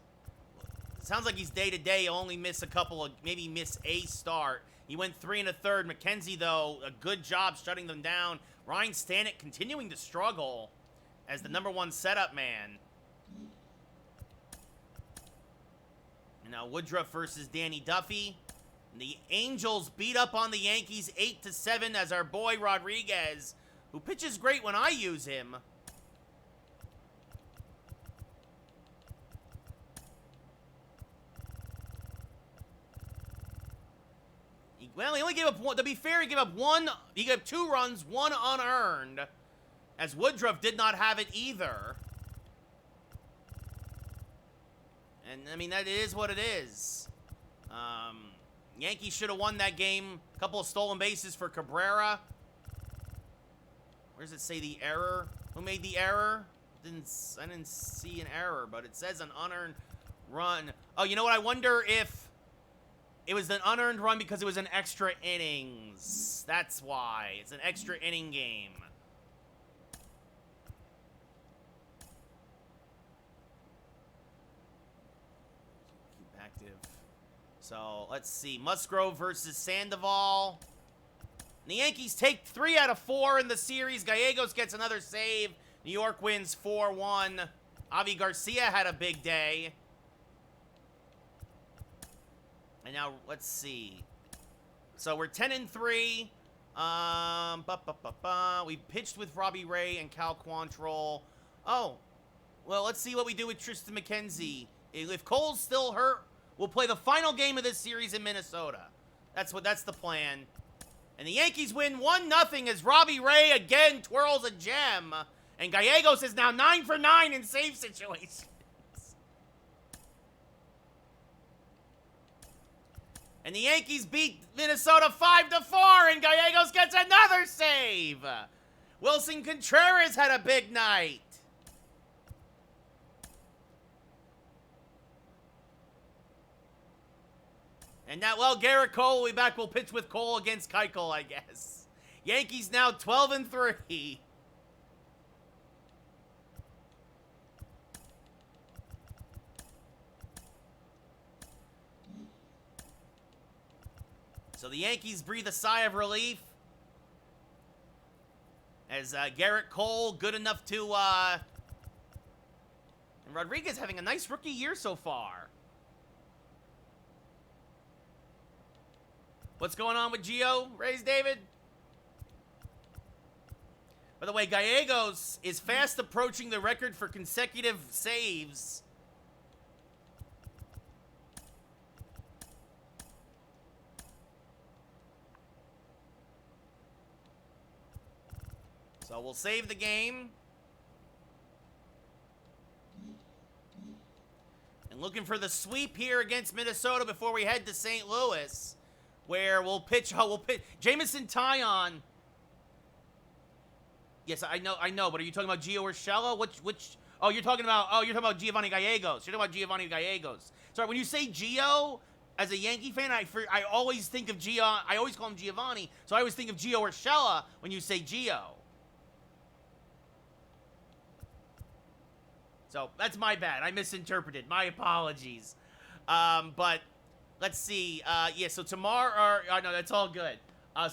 Sounds like he's day-to-day. Only miss a couple of, maybe miss a start. He went 3 1/3. McKenzie, though, a good job shutting them down. Ryan Stanek continuing to struggle as the #1 setup man. Now Woodruff versus Danny Duffy. The Angels beat up on the Yankees 8-7 as our boy Rodriguez, who pitches great when I use him. Well, he only gave up one. To be fair, he gave up one. He gave 2 runs, 1 unearned, as Woodruff did not have it either. And, I mean, that is what it is. Yankees should have won that game. A couple of stolen bases for Cabrera. Where does it say the error? Who made the error? I didn't see an error, but it says an unearned run. Oh, you know what? I wonder if it was an unearned run because it was an extra innings. That's why. It's an extra inning game. So, let's see. Musgrove versus Sandoval. The Yankees take 3 out of 4 in the series. Gallegos gets another save. New York wins 4-1. Avi Garcia had a big day. And now, let's see. So, we're 10-3. We pitched with Robbie Ray and Cal Quantrill. Oh, well, let's see what we do with Tristan McKenzie. If Cole's still hurt, we'll play the final game of this series in Minnesota. That's the plan. And the Yankees win 1-0 as Robbie Ray again twirls a gem. And Gallegos is now 9 for 9 in save situations. And the Yankees beat Minnesota 5-4, and Gallegos gets another save. Wilson Contreras had a big night. And now, well, Garrett Cole will be back. We'll pitch with Cole against Keuchel, I guess. Yankees now 12-3. So the Yankees breathe a sigh of relief as Garrett Cole, good enough to, and Rodriguez having a nice rookie year so far. What's going on with Gio, Rays David? By the way, Gallegos is fast approaching the record for consecutive saves. So we'll save the game. And Looking for the sweep here against Minnesota before we head to St. Louis, where we'll pitch. Jameson Taillon. Yes, I know, but are you talking about Gio Urshela? Which? Oh, you're talking about Giovanni Gallegos. You're talking about Giovanni Gallegos. Sorry, when you say Gio, as a Yankee fan, I always think of Gio. I always call him Giovanni, so I always think of Gio Urshela when you say Gio. So that's my bad. I misinterpreted. My apologies. But let's see. Yeah. So tomorrow, no, that's all good.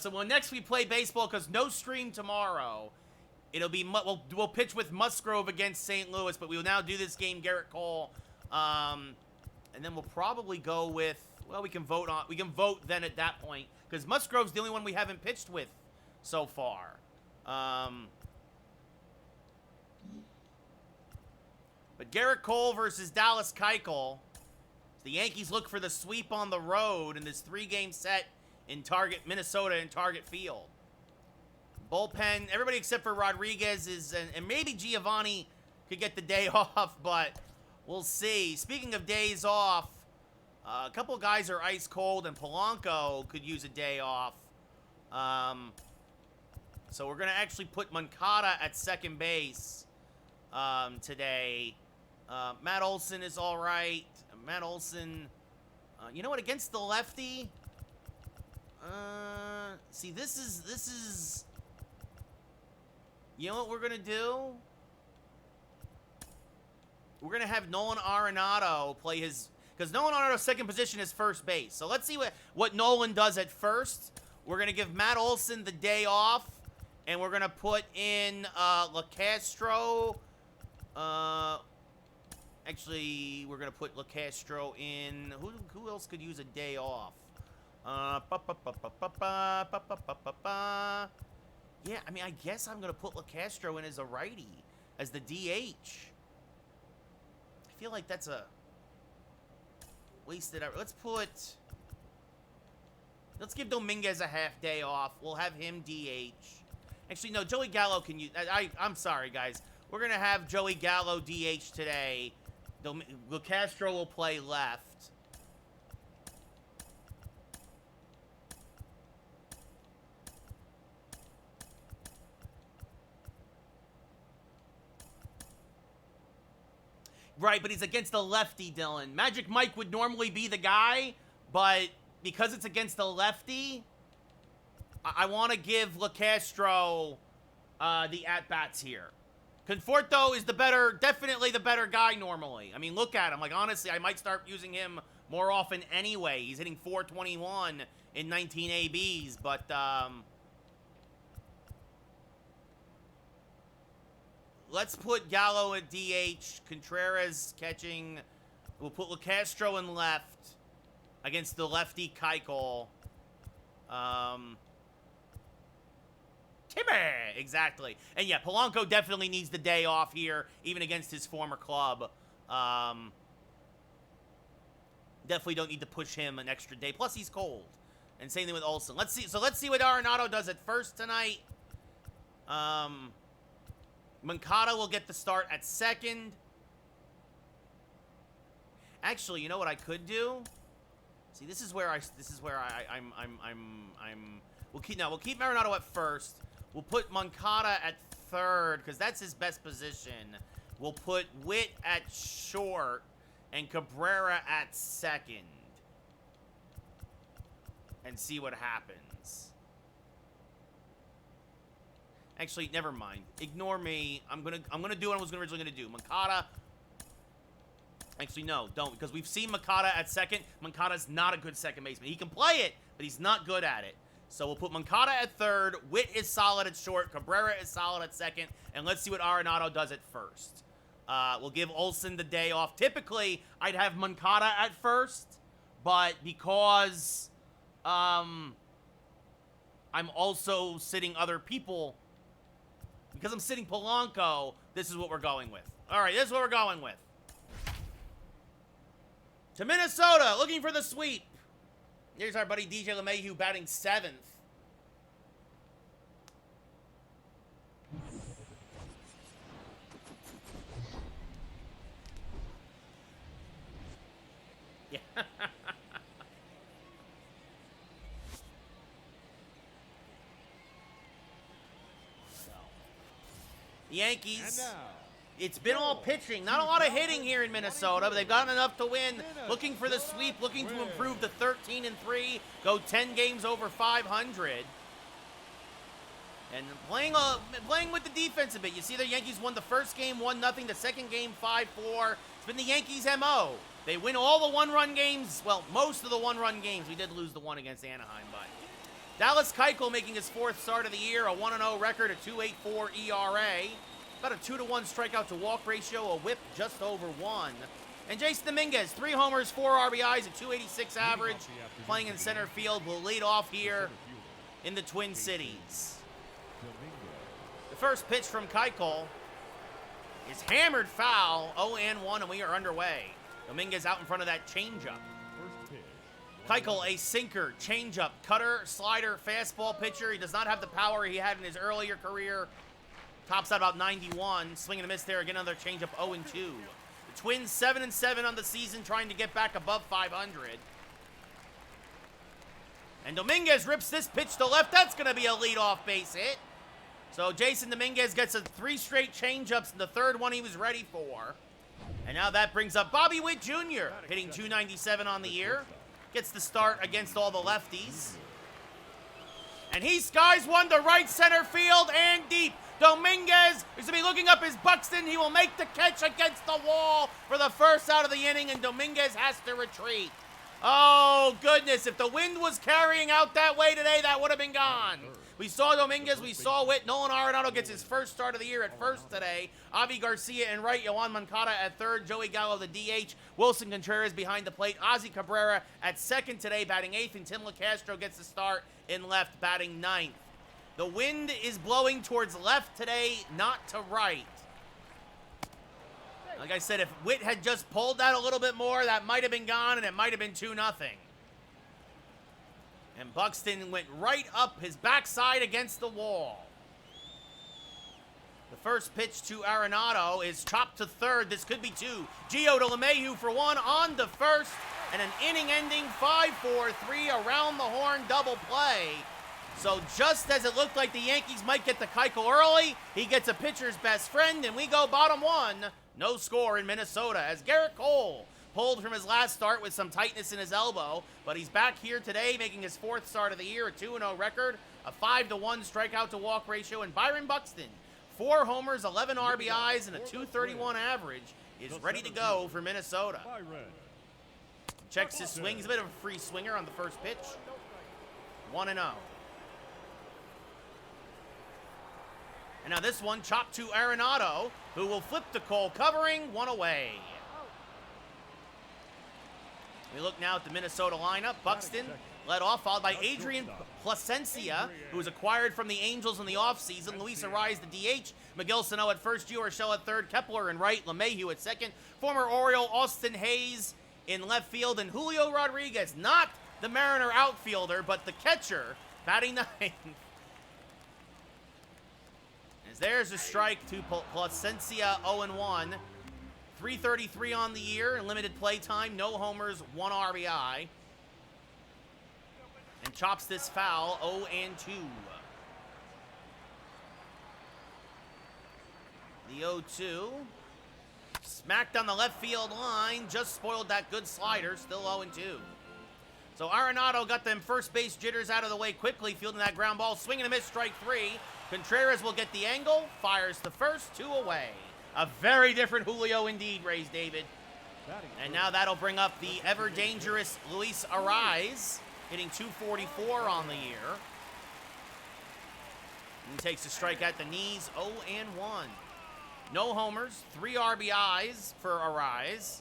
So when next we play baseball, because no stream tomorrow. It'll be we'll pitch with Musgrove against St. Louis, but we will now do this game Garrett Cole, and then we'll probably go with we can vote then at that point because Musgrove's the only one we haven't pitched with so far. But Garrett Cole versus Dallas Keuchel. The Yankees look for the sweep on the road in this 3-game set in Minnesota in Target Field. Bullpen, everybody except for Rodriguez and maybe Giovanni could get the day off, but we'll see. Speaking of days off, a couple of guys are ice cold, and Polanco could use a day off. So we're going to actually put Moncada at second base today. Matt Olson is all right. Matt Olson, you know what, against the lefty? See, this is... You know what we're going to do? We're going to have Nolan Arenado play his... Because Nolan Arenado's second position is first base. So let's see what Nolan does at first. We're going to give Matt Olson the day off. And we're going to put in LaCastro. Actually, we're going to put LaCastro in... Who else could use a day off? Yeah, I mean, I guess I'm going to put LaCastro in as a righty, as the DH. I feel like that's a wasted... Let's give Dominguez a half day off. We'll have him DH. Actually, no, Joey Gallo can use... I'm sorry, guys. We're going to have Joey Gallo DH today. LaCastro will play left. Right, but he's against a lefty, Dylan. Magic Mike would normally be the guy, but because it's against a lefty, I want to give LaCastro the at-bats here. Conforto is definitely the better guy normally. I mean, look at him. Like, honestly, I might start using him more often anyway. He's hitting 421 in 19 ABs, but, let's put Gallo at DH, Contreras catching. We'll put LaCastro in left against the lefty Keuchel. Timmy! Exactly. And yeah, Polanco definitely needs the day off here, even against his former club. Definitely don't need to push him an extra day. Plus, he's cold. And same thing with Olsen. Let's see what Arenado does at first tonight. Moncada will get the start at second. Actually, you know what I could do? See, we'll keep Arenado at first. We'll put Moncada at third because that's his best position. We'll put Witt at short and Cabrera at second. And see what happens. Actually, never mind. Ignore me. I'm gonna do what I was originally gonna do. Moncada. Actually, no, don't, because we've seen Moncada at second. Moncada's not a good second baseman. He can play it, but he's not good at it. So we'll put Moncada at third. Witt is solid at short. Cabrera is solid at second. And let's see what Arenado does at first. We'll give Olsen the day off. Typically, I'd have Moncada at first, but because I'm also sitting other people, because I'm sitting Polanco, this is what we're going with. All right, this is what we're going with. To Minnesota, looking for the sweep. Here's our buddy DJ LeMahieu batting 7th. Yankees, it's been all pitching. Not a lot of hitting here in Minnesota, but they've gotten enough to win. Looking for the sweep, looking to improve to 13-3, go 10 games over 500. And playing with the defense a bit. You see the Yankees won the first game 1-0, the second game 5-4. It's been the Yankees' MO. They win all the one-run games. Well, most of the one-run games. We did lose the one against Anaheim, but Dallas Keuchel making his 4th start of the year, a 1-0 record, a 2.84 ERA. About a 2-to-1 strikeout to walk ratio, a whip just over 1. And Jason Dominguez, 3 homers, 4 RBIs, a 286 average, playing in center field, will lead off here in the Twin Cities. The first pitch from Keuchel is hammered foul, 0-1, and we are underway. Dominguez out in front of that changeup. Keuchel, a sinker, changeup, cutter, slider, fastball pitcher. He does not have the power he had in his earlier career. Tops out about 91. Swing and a miss there. Again, another changeup, 0-2. The Twins 7-7 on the season, trying to get back above 500. And Dominguez rips this pitch to left. That's going to be a leadoff base hit. So Jason Dominguez gets 3 straight changeups in the 3rd one he was ready for. And now that brings up Bobby Witt Jr., hitting 297 on the year. Gets the start against all the lefties. And he skies one to right center field and deep. Dominguez is going to be looking up his Buxton. He will make the catch against the wall for the first out of the inning, and Dominguez has to retreat. Oh, goodness. If the wind was carrying out that way today, that would have been gone. We saw Dominguez. We saw Witt. Nolan Arenado gets his 1st start of the year at first today. Avi Garcia in right. Yohan Moncada at 3rd. Joey Gallo, the DH. Wilson Contreras behind the plate. Ozzy Cabrera at 2nd today, batting 8th. And Tim LaCastro gets the start in left, batting 9th. The wind is blowing towards left today, not to right. Like I said, if Witt had just pulled that a little bit more, that might have been gone, and it might have been 2-0. And Buxton went right up his backside against the wall. The first pitch to Arenado is chopped to 3rd. This could be 2. Gio to LeMahieu for 1 on to 1st. And an inning-ending 5-4-3 around the horn double play. So just as it looked like the Yankees might get the Keuchel early, he gets a pitcher's best friend, and we go bottom 1. No score in Minnesota as Garrett Cole pulled from his last start with some tightness in his elbow, but he's back here today making his 4th start of the year, a 2-0 record, a 5-to-1 strikeout to walk ratio, and Byron Buxton, 4 homers, 11 RBIs, and a 231 average, is ready to go for Minnesota. Checks his swing. He's a bit of a free swinger on the first pitch. 1-0. And now this one chopped to Arenado, who will flip to Cole, covering, 1 away. We look now at the Minnesota lineup. Buxton led off, followed by Adrian Placencia, who was acquired from the Angels in the offseason. Luis Arraez, the DH. Miguel Sano at 1st, Gio Urshela at 3rd, Kepler in right, LeMahieu at 2nd. Former Oriole Austin Hayes in left field, and Julio Rodriguez, not the Mariner outfielder, but the catcher, batting 9th. As there's a strike to Placencia, 0-1. 333 on the year, limited play time, no homers, 1 RBI. And chops this foul, 0-2. The 0-2. Smacked on the left field line, just spoiled that good slider, still 0-2. So Arenado got them first base jitters out of the way quickly, fielding that ground ball, swing and a miss, strike 3. Contreras will get the angle, fires the first, 2 away. A very different Julio indeed, Rays David. And now that'll bring up the ever-dangerous Luis Arraez, hitting 244 on the year. He takes a strike at the knees, 0-1. No homers, 3 RBIs for Arraez.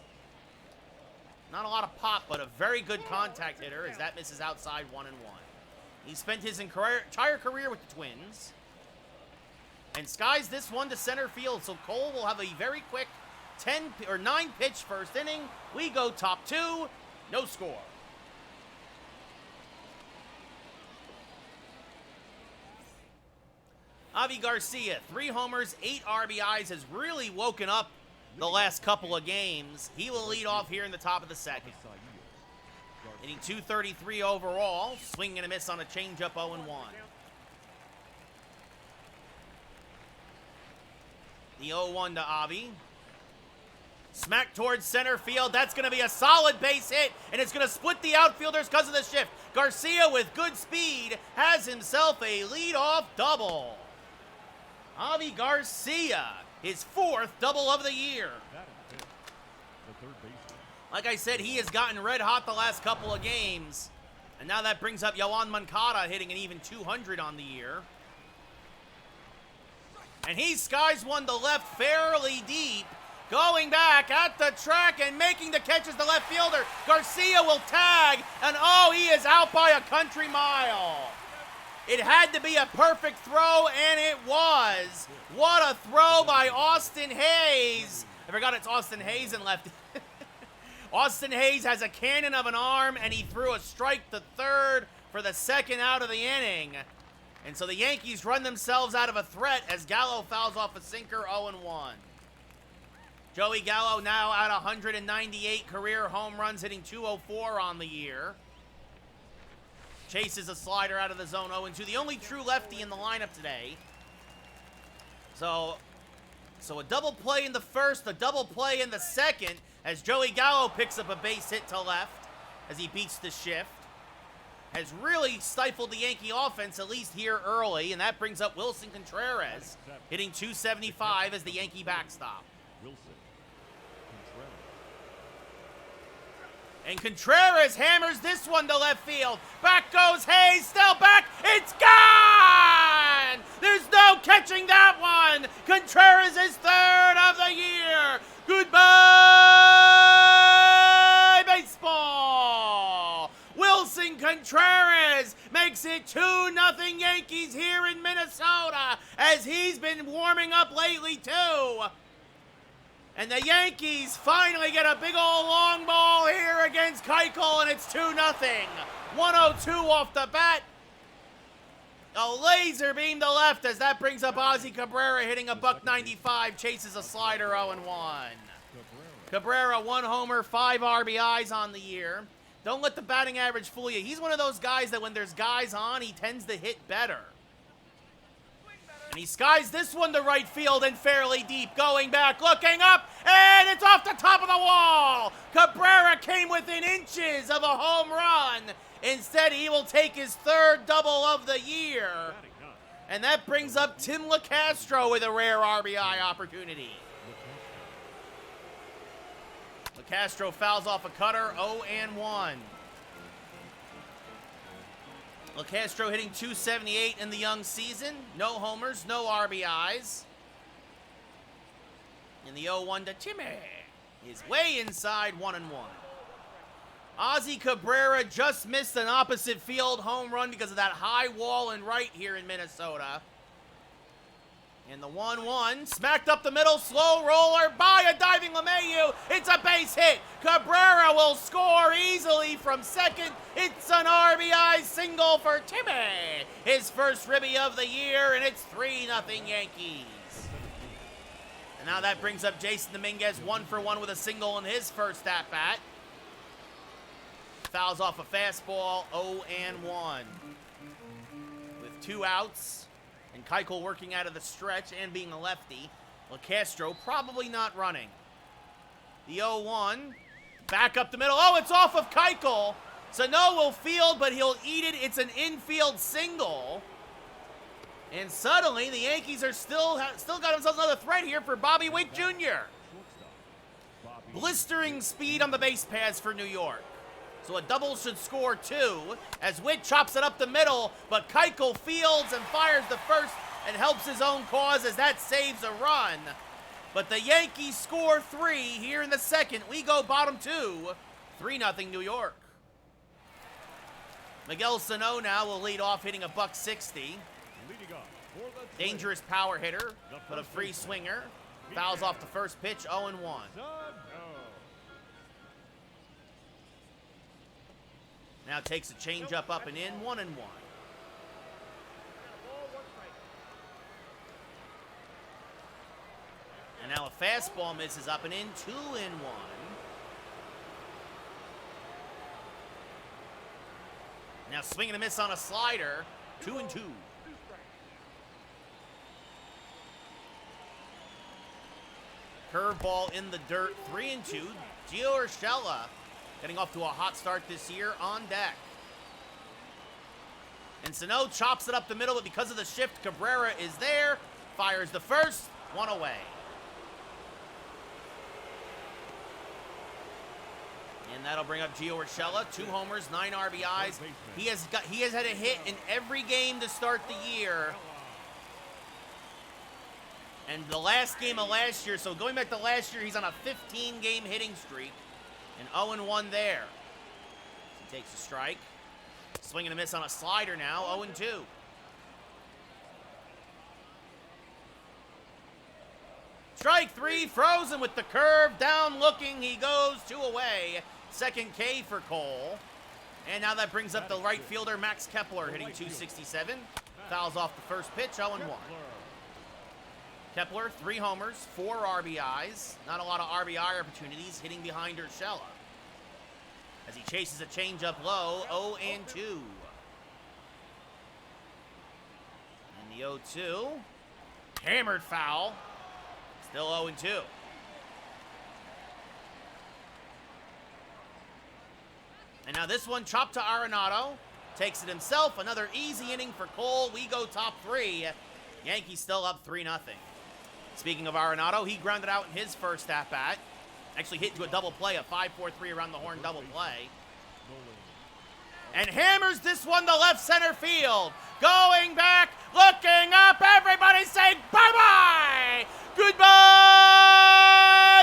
Not a lot of pop, but a very good contact hitter as that misses outside, 1-1. He spent his entire career with the Twins. And skies this one to center field, so Cole will have a very quick 9 pitch first inning. We go top 2, no score. Avi Garcia, 3 homers, 8 RBIs, has really woken up the last couple of games. He will lead off here in the top of the 2nd. Hitting 233 overall. Swing and a miss on a changeup, 0-1. The 0-1 to Avi. Smack towards center field. That's going to be a solid base hit, and it's going to split the outfielders because of the shift. Garcia, with good speed, has himself a leadoff double. Avi Garcia, his 4th double of the year. That is it. The third baseman. Like I said, he has gotten red hot the last couple of games, and now that brings up Yoan Moncada hitting an even 200 on the year. And he skies one to left fairly deep. Going back at the track and making the catch as the left fielder. Garcia will tag, and oh, he is out by a country mile. It had to be a perfect throw, and it was. What a throw by Austin Hayes. I forgot it's Austin Hayes in left. Austin Hayes has a cannon of an arm, and he threw a strike to third for the 2nd out of the inning. And so the Yankees run themselves out of a threat as Gallo fouls off a sinker, 0-1. Joey Gallo now at 198 career home runs, hitting 204 on the year. Chases a slider out of the zone, 0-2. The only true lefty in the lineup today. So a double play in the first, a double play in the second, as Joey Gallo picks up a base hit to left as he beats the shift. Has really stifled the Yankee offense, at least here early, and that brings up Wilson Contreras, hitting 275 as the Yankee backstop. Wilson. And Contreras hammers this one to left field. Back goes Hayes, still back, it's gone! There's no catching that one! Contreras is 3rd of the year! Goodbye, baseball! Wilson Contreras makes it 2-0 Yankees here in Minnesota, as he's been warming up lately too. And the Yankees finally get a big old long ball here against Keuchel, and it's 2-0. 102 off the bat. A laser beam to left as that brings up Ozzie Cabrera hitting a $195, chases a slider, 0-1. Cabrera, 1 homer, 5 RBIs on the year. Don't let the batting average fool you. He's one of those guys that when there's guys on, he tends to hit better. And he skies this one to right field and fairly deep. Going back, looking up, and it's off the top of the wall. Cabrera came within inches of a home run. Instead, he will take his 3rd double of the year. And that brings up Tim LeCastro with a rare RBI opportunity. LeCastro fouls off a cutter, 0-1. LeCastro hitting 278 in the young season. No homers, no RBIs. And the 0-1 to Timmy is way inside, 1-1. Ozzie Cabrera just missed an opposite field home run because of that high wall and right here in Minnesota. And the 1-1, smacked up the middle, slow roller by a diving LeMahieu. It's a base hit. Cabrera will score easily from second. It's an RBI single for Timmy. His first ribby of the year, and it's 3-0 Yankees. And now that brings up Jason Dominguez, 1-for-1 with a single in his first at-bat. Fouls off a fastball, 0-1. With 2 outs. And Keuchel working out of the stretch and being a lefty. LeCastro probably not running. The 0-1. Back up the middle. Oh, it's off of Keuchel. Sano will field, but he'll eat it. It's an infield single. And suddenly, the Yankees are still got themselves another threat here for Bobby Witt Jr. Blistering speed on the base paths for New York. So a double should score 2 as Witt chops it up the middle, but Keuchel fields and fires the first and helps his own cause as that saves a run. But the Yankees score 3 here in the second. We go bottom 2, 3-0 New York. Miguel Sano now will lead off hitting a $160. Dangerous power hitter, but a free swinger. Fouls off the first pitch, 0-1. Now takes a changeup up and in, 1-1. And now a fastball misses up and in, 2-1. Now swing and a miss on a slider. 2-2. 2 strikes. Curveball in the dirt. 3-2. Gio Urshela getting off to a hot start this year on deck. And Sano chops it up the middle, but because of the shift, Cabrera is there. Fires the first. 1 away. And that'll bring up Gio Urshela. 2 homers, 9 RBIs. He has had a hit in every game to start the year. And the last game of last year, so going back to last year, he's on a 15-game hitting streak. And 0-1 there. He takes a strike. Swing and a miss on a slider now. 0-2. Strike 3, frozen with the curve. Down looking, he goes. 2 away. Second K for Cole. And now that brings up the right fielder, Max Kepler, hitting 267. Fouls off the first pitch, 0-1. Kepler, 3 homers, 4 RBIs. Not a lot of RBI opportunities, hitting behind Urshela. As he chases a changeup low, 0-2. And the 0-2. Hammered foul. Still 0-2. And now this one chopped to Arenado. Takes it himself. Another easy inning for Cole. We go top 3. Yankees still up 3-0. Speaking of Arenado, he grounded out in his first at-bat. Actually hit into a double play, a 5-4-3 around the horn double play. And hammers this one to left center field. Going back, looking up, everybody say bye-bye! Goodbye,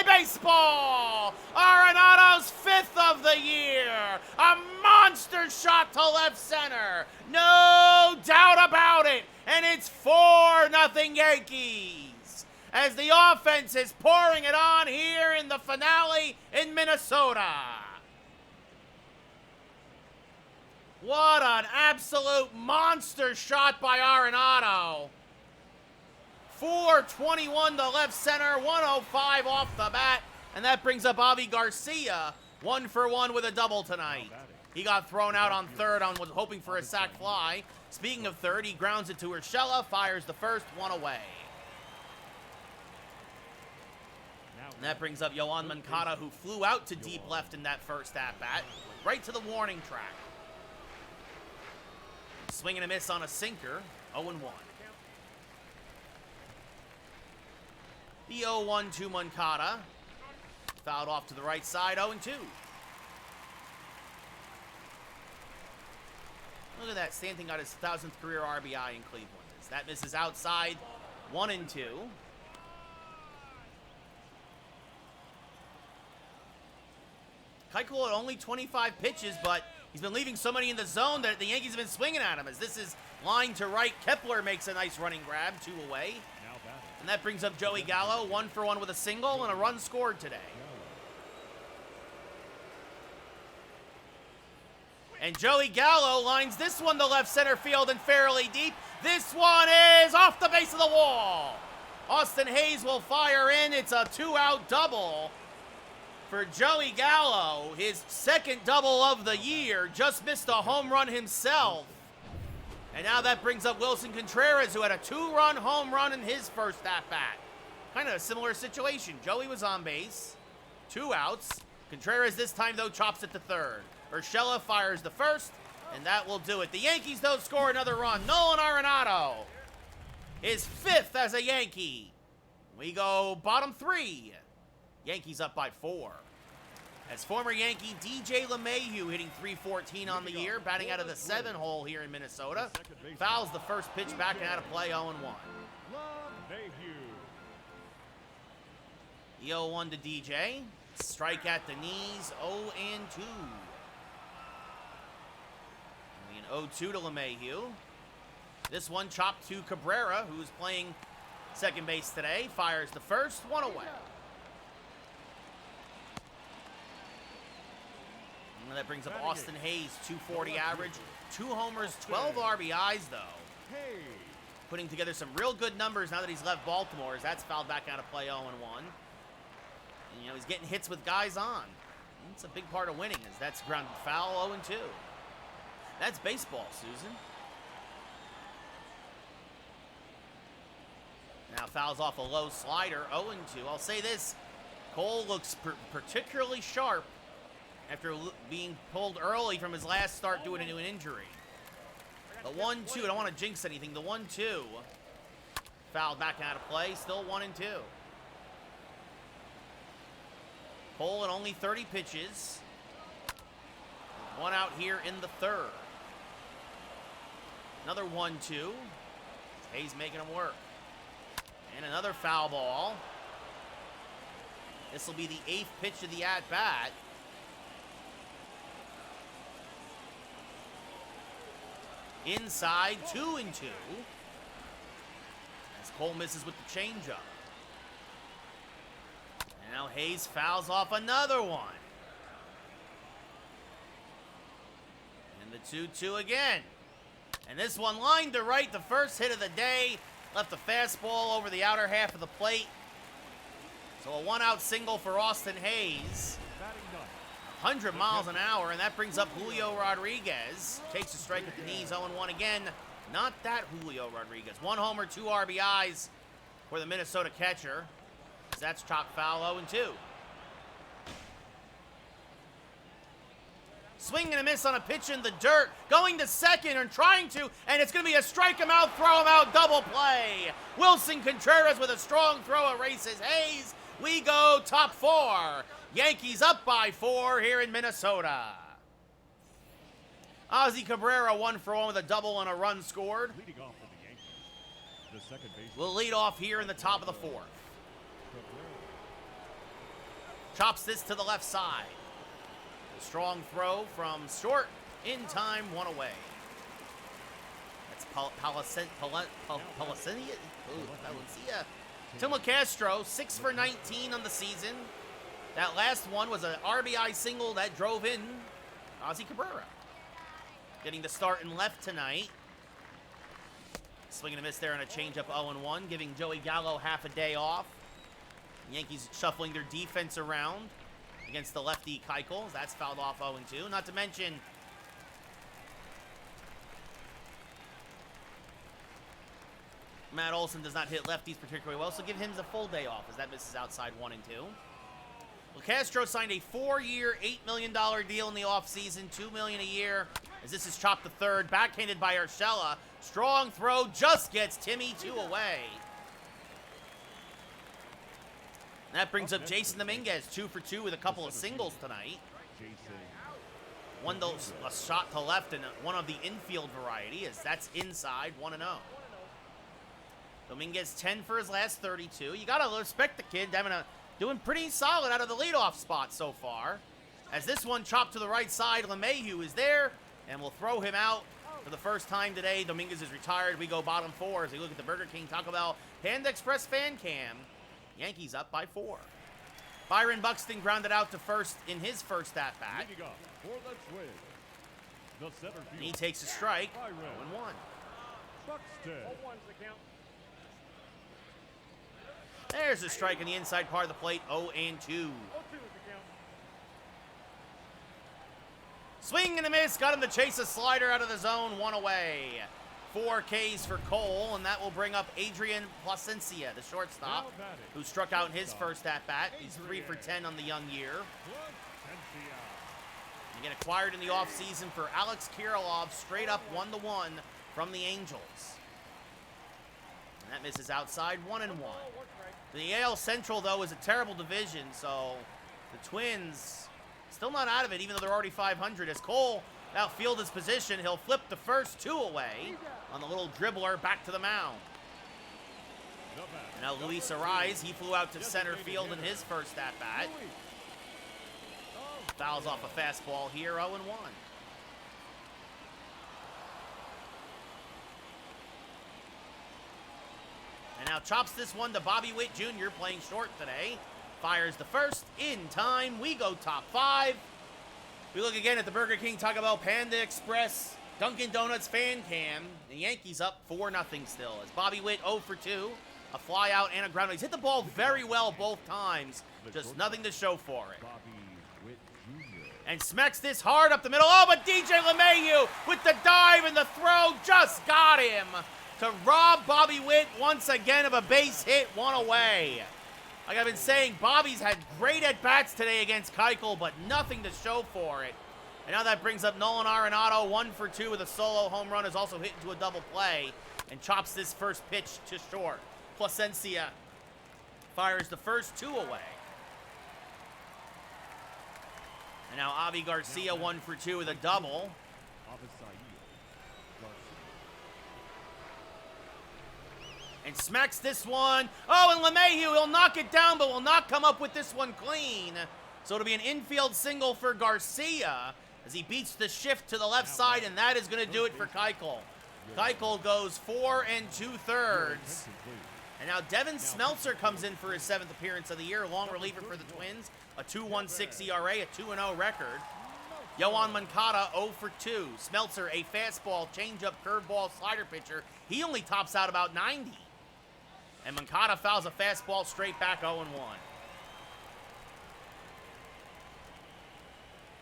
baseball! Arenado's 5th of the year. A monster shot to left center. No doubt about it. And it's 4-0 Yankees. As the offense is pouring it on here in the finale in Minnesota. What an absolute monster shot by Arenado. 421 to left center, 105 off the bat, and that brings up Avi Garcia, 1 for 1 with a double tonight. He got thrown out on third on was hoping for a sac fly. Speaking of third, he grounds it to Urshela, fires the first, 1 away. And that brings up Yoan Moncada, who flew out to deep left in that first at-bat, right to the warning track. Swing and a miss on a sinker, 0-1. The 0-1 to Moncada. Fouled off to the right side, 0-2. Look at that, Stanton got his 1,000th career RBI in Cleveland. As that misses outside, 1-2. Keuchel at only 25 pitches, but he's been leaving so many in the zone that the Yankees have been swinging at him. As this is line to right, Kepler makes a nice running grab, 2 away. And that brings up Joey Gallo, 1 for 1 with a single and a run scored today. And Joey Gallo lines this one to left center field and fairly deep. This one is off the base of the wall. Austin Hayes will fire in. It's a 2-out double for Joey Gallo, his 2nd double of the year. Just missed a home run himself. And now that brings up Wilson Contreras, who had a 2-run home run in his first at-bat. Kind of a similar situation. Joey was on base, 2 outs. Contreras this time, though, chops it to third. Urshela fires the first, and that will do it. The Yankees don't score another run. Nolan Arenado is 5th as a Yankee. We go bottom 3. Yankees up by 4. As former Yankee DJ LeMahieu hitting .314 on the year, batting out of the 7-hole here in Minnesota. Fouls the first pitch back and out of play, 0-1. The 0-1 to DJ. Strike at the knees, 0-2. And 0-2 to LeMahieu. This one chopped to Cabrera, who's playing second base today. Fires the first, 1 away. And that brings up Austin Hayes, 240 average, 2 homers, 12 RBIs, though. Putting together some real good numbers now that he's left Baltimore, as that's fouled back out of play, 0-1. And, you know, he's getting hits with guys on. It's a big part of winning, as that's grounded foul, 0-2. That's baseball, Susan. Now fouls off a low slider, 0-2. I'll say this, Cole looks particularly sharp after being pulled early from his last start due to an injury. The 1-2, I don't want to jinx anything. The 1-2 fouled back out of play, still 1-2. Cole at only 30 pitches. One out here in the third. Another 1-2. Hayes making him work. And another foul ball. This will be the 8th pitch of the at-bat. Inside, 2-2. As Cole misses with the changeup. Now Hayes fouls off another one. And the 2-2 again. And this one lined to right, the first hit of the day. Left the fastball over the outer half of the plate. So a one-out single for Austin Hayes. 100 miles an hour, and that brings up Julio Rodriguez. Takes a strike at the knees, 0-1 again. Not that Julio Rodriguez. 1 homer, 2 RBIs for the Minnesota catcher. That's chopped foul, 0-2. Swing and a miss on a pitch in the dirt. Going to second and trying to, and it's going to be a strike him out, throw him out, double play. Wilson Contreras with a strong throw erases Hayes. We go top 4. Yankees up by 4 here in Minnesota. Ozzy Cabrera 1 for 1 with a double and a run scored. Leading off for the Yankees, the second baseman. We'll lead off here in the top of the 4th. Chops this to the left side. A strong throw from short, in time, 1 away. That's Palacinia. Timo Castro, 6 for 19 on the season. That last one was an RBI single that drove in Ozzy Cabrera. Getting the start in left tonight. Swing and a miss there on a changeup, 0-1, giving Joey Gallo half a day off. Yankees shuffling their defense around against the lefty Keuchel. That's fouled off, 0-2. Not to mention Matt Olson does not hit lefties particularly well, so give him the full day off as that misses outside 1-2. Well, Castro signed a 4-year, $8 million deal in the offseason, $2 million a year, as this is chopped to third, backhanded by Urshela. Strong throw, just gets Timmy 2 away. And that brings up Jason Dominguez, 2 for 2 with a couple of singles tonight. One a shot to left and one of the infield variety, as that's inside, 1-0. Dominguez 10 for his last 32. You gotta respect the kid, doing pretty solid out of the leadoff spot so far. As this one chopped to the right side, LeMahieu is there and will throw him out for the first time today. Dominguez is retired. We go bottom 4 as we look at the Burger King, Taco Bell, Panda Express fan cam. Yankees up by 4. Byron Buxton grounded out to first in his first at-bat. He takes a strike, 0-1. Buxton. 0-1's the count. There's a strike in the inside part of the plate, 0-2. 0-2 is the count. Swing and a miss, got him to chase a slider out of the zone, 1 away. 4 Ks for Cole, and that will bring up Adrian Plasencia, the shortstop, who struck out in his first at-bat. He's 3 for 10 on the young year. Again, acquired in the offseason for Alex Kirilov, straight up 1-1 from the Angels. And that misses outside, 1-1. The AL Central, though, is a terrible division, so the Twins still not out of it, even though they're already 500. As Cole outfield his position, he'll flip the first 2 away on the little dribbler back to the mound. And now Luis Ariz, he flew out to center field in his first at-bat. Fouls off a fastball here, 0-1. And now chops this one to Bobby Witt Jr. playing short today. Fires the first, in time, we go top 5. We look again at the Burger King, Taco Bell, Panda Express, Dunkin' Donuts fan cam. The Yankees up 4-0 still. As Bobby Witt 0 for 2, a fly out and a ground. He's hit the ball very well both times. Just nothing to show for it. Bobby Witt Jr. And smacks this hard up the middle. Oh, but DJ LeMahieu with the dive and the throw just got him to rob Bobby Witt once again of a base hit, one away. Like I've been saying, Bobby's had great at-bats today against Keuchel, but nothing to show for it. And now that brings up Nolan Arenado, 1 for 2 with a solo home run, is also hit into a double play and chops this first pitch to short. Placencia fires the first 2 away. And now Avi Garcia, 1 for 2 with a double. And smacks this one. Oh, and LeMahieu, he'll knock it down, but will not come up with this one clean. So it'll be an infield single for Garcia as he beats the shift to the left side, and that is going to do it for Keuchel. Keuchel goes 4 2/3. And now Devin Smeltzer comes in for his 7th appearance of the year, long reliever for the Twins, a 2.16 ERA, a 2-0 record. Yoan Moncada, 0 for 2. Smeltzer, a fastball, changeup, curveball, slider pitcher. He only tops out about 90. And Moncada fouls a fastball straight back, 0-1.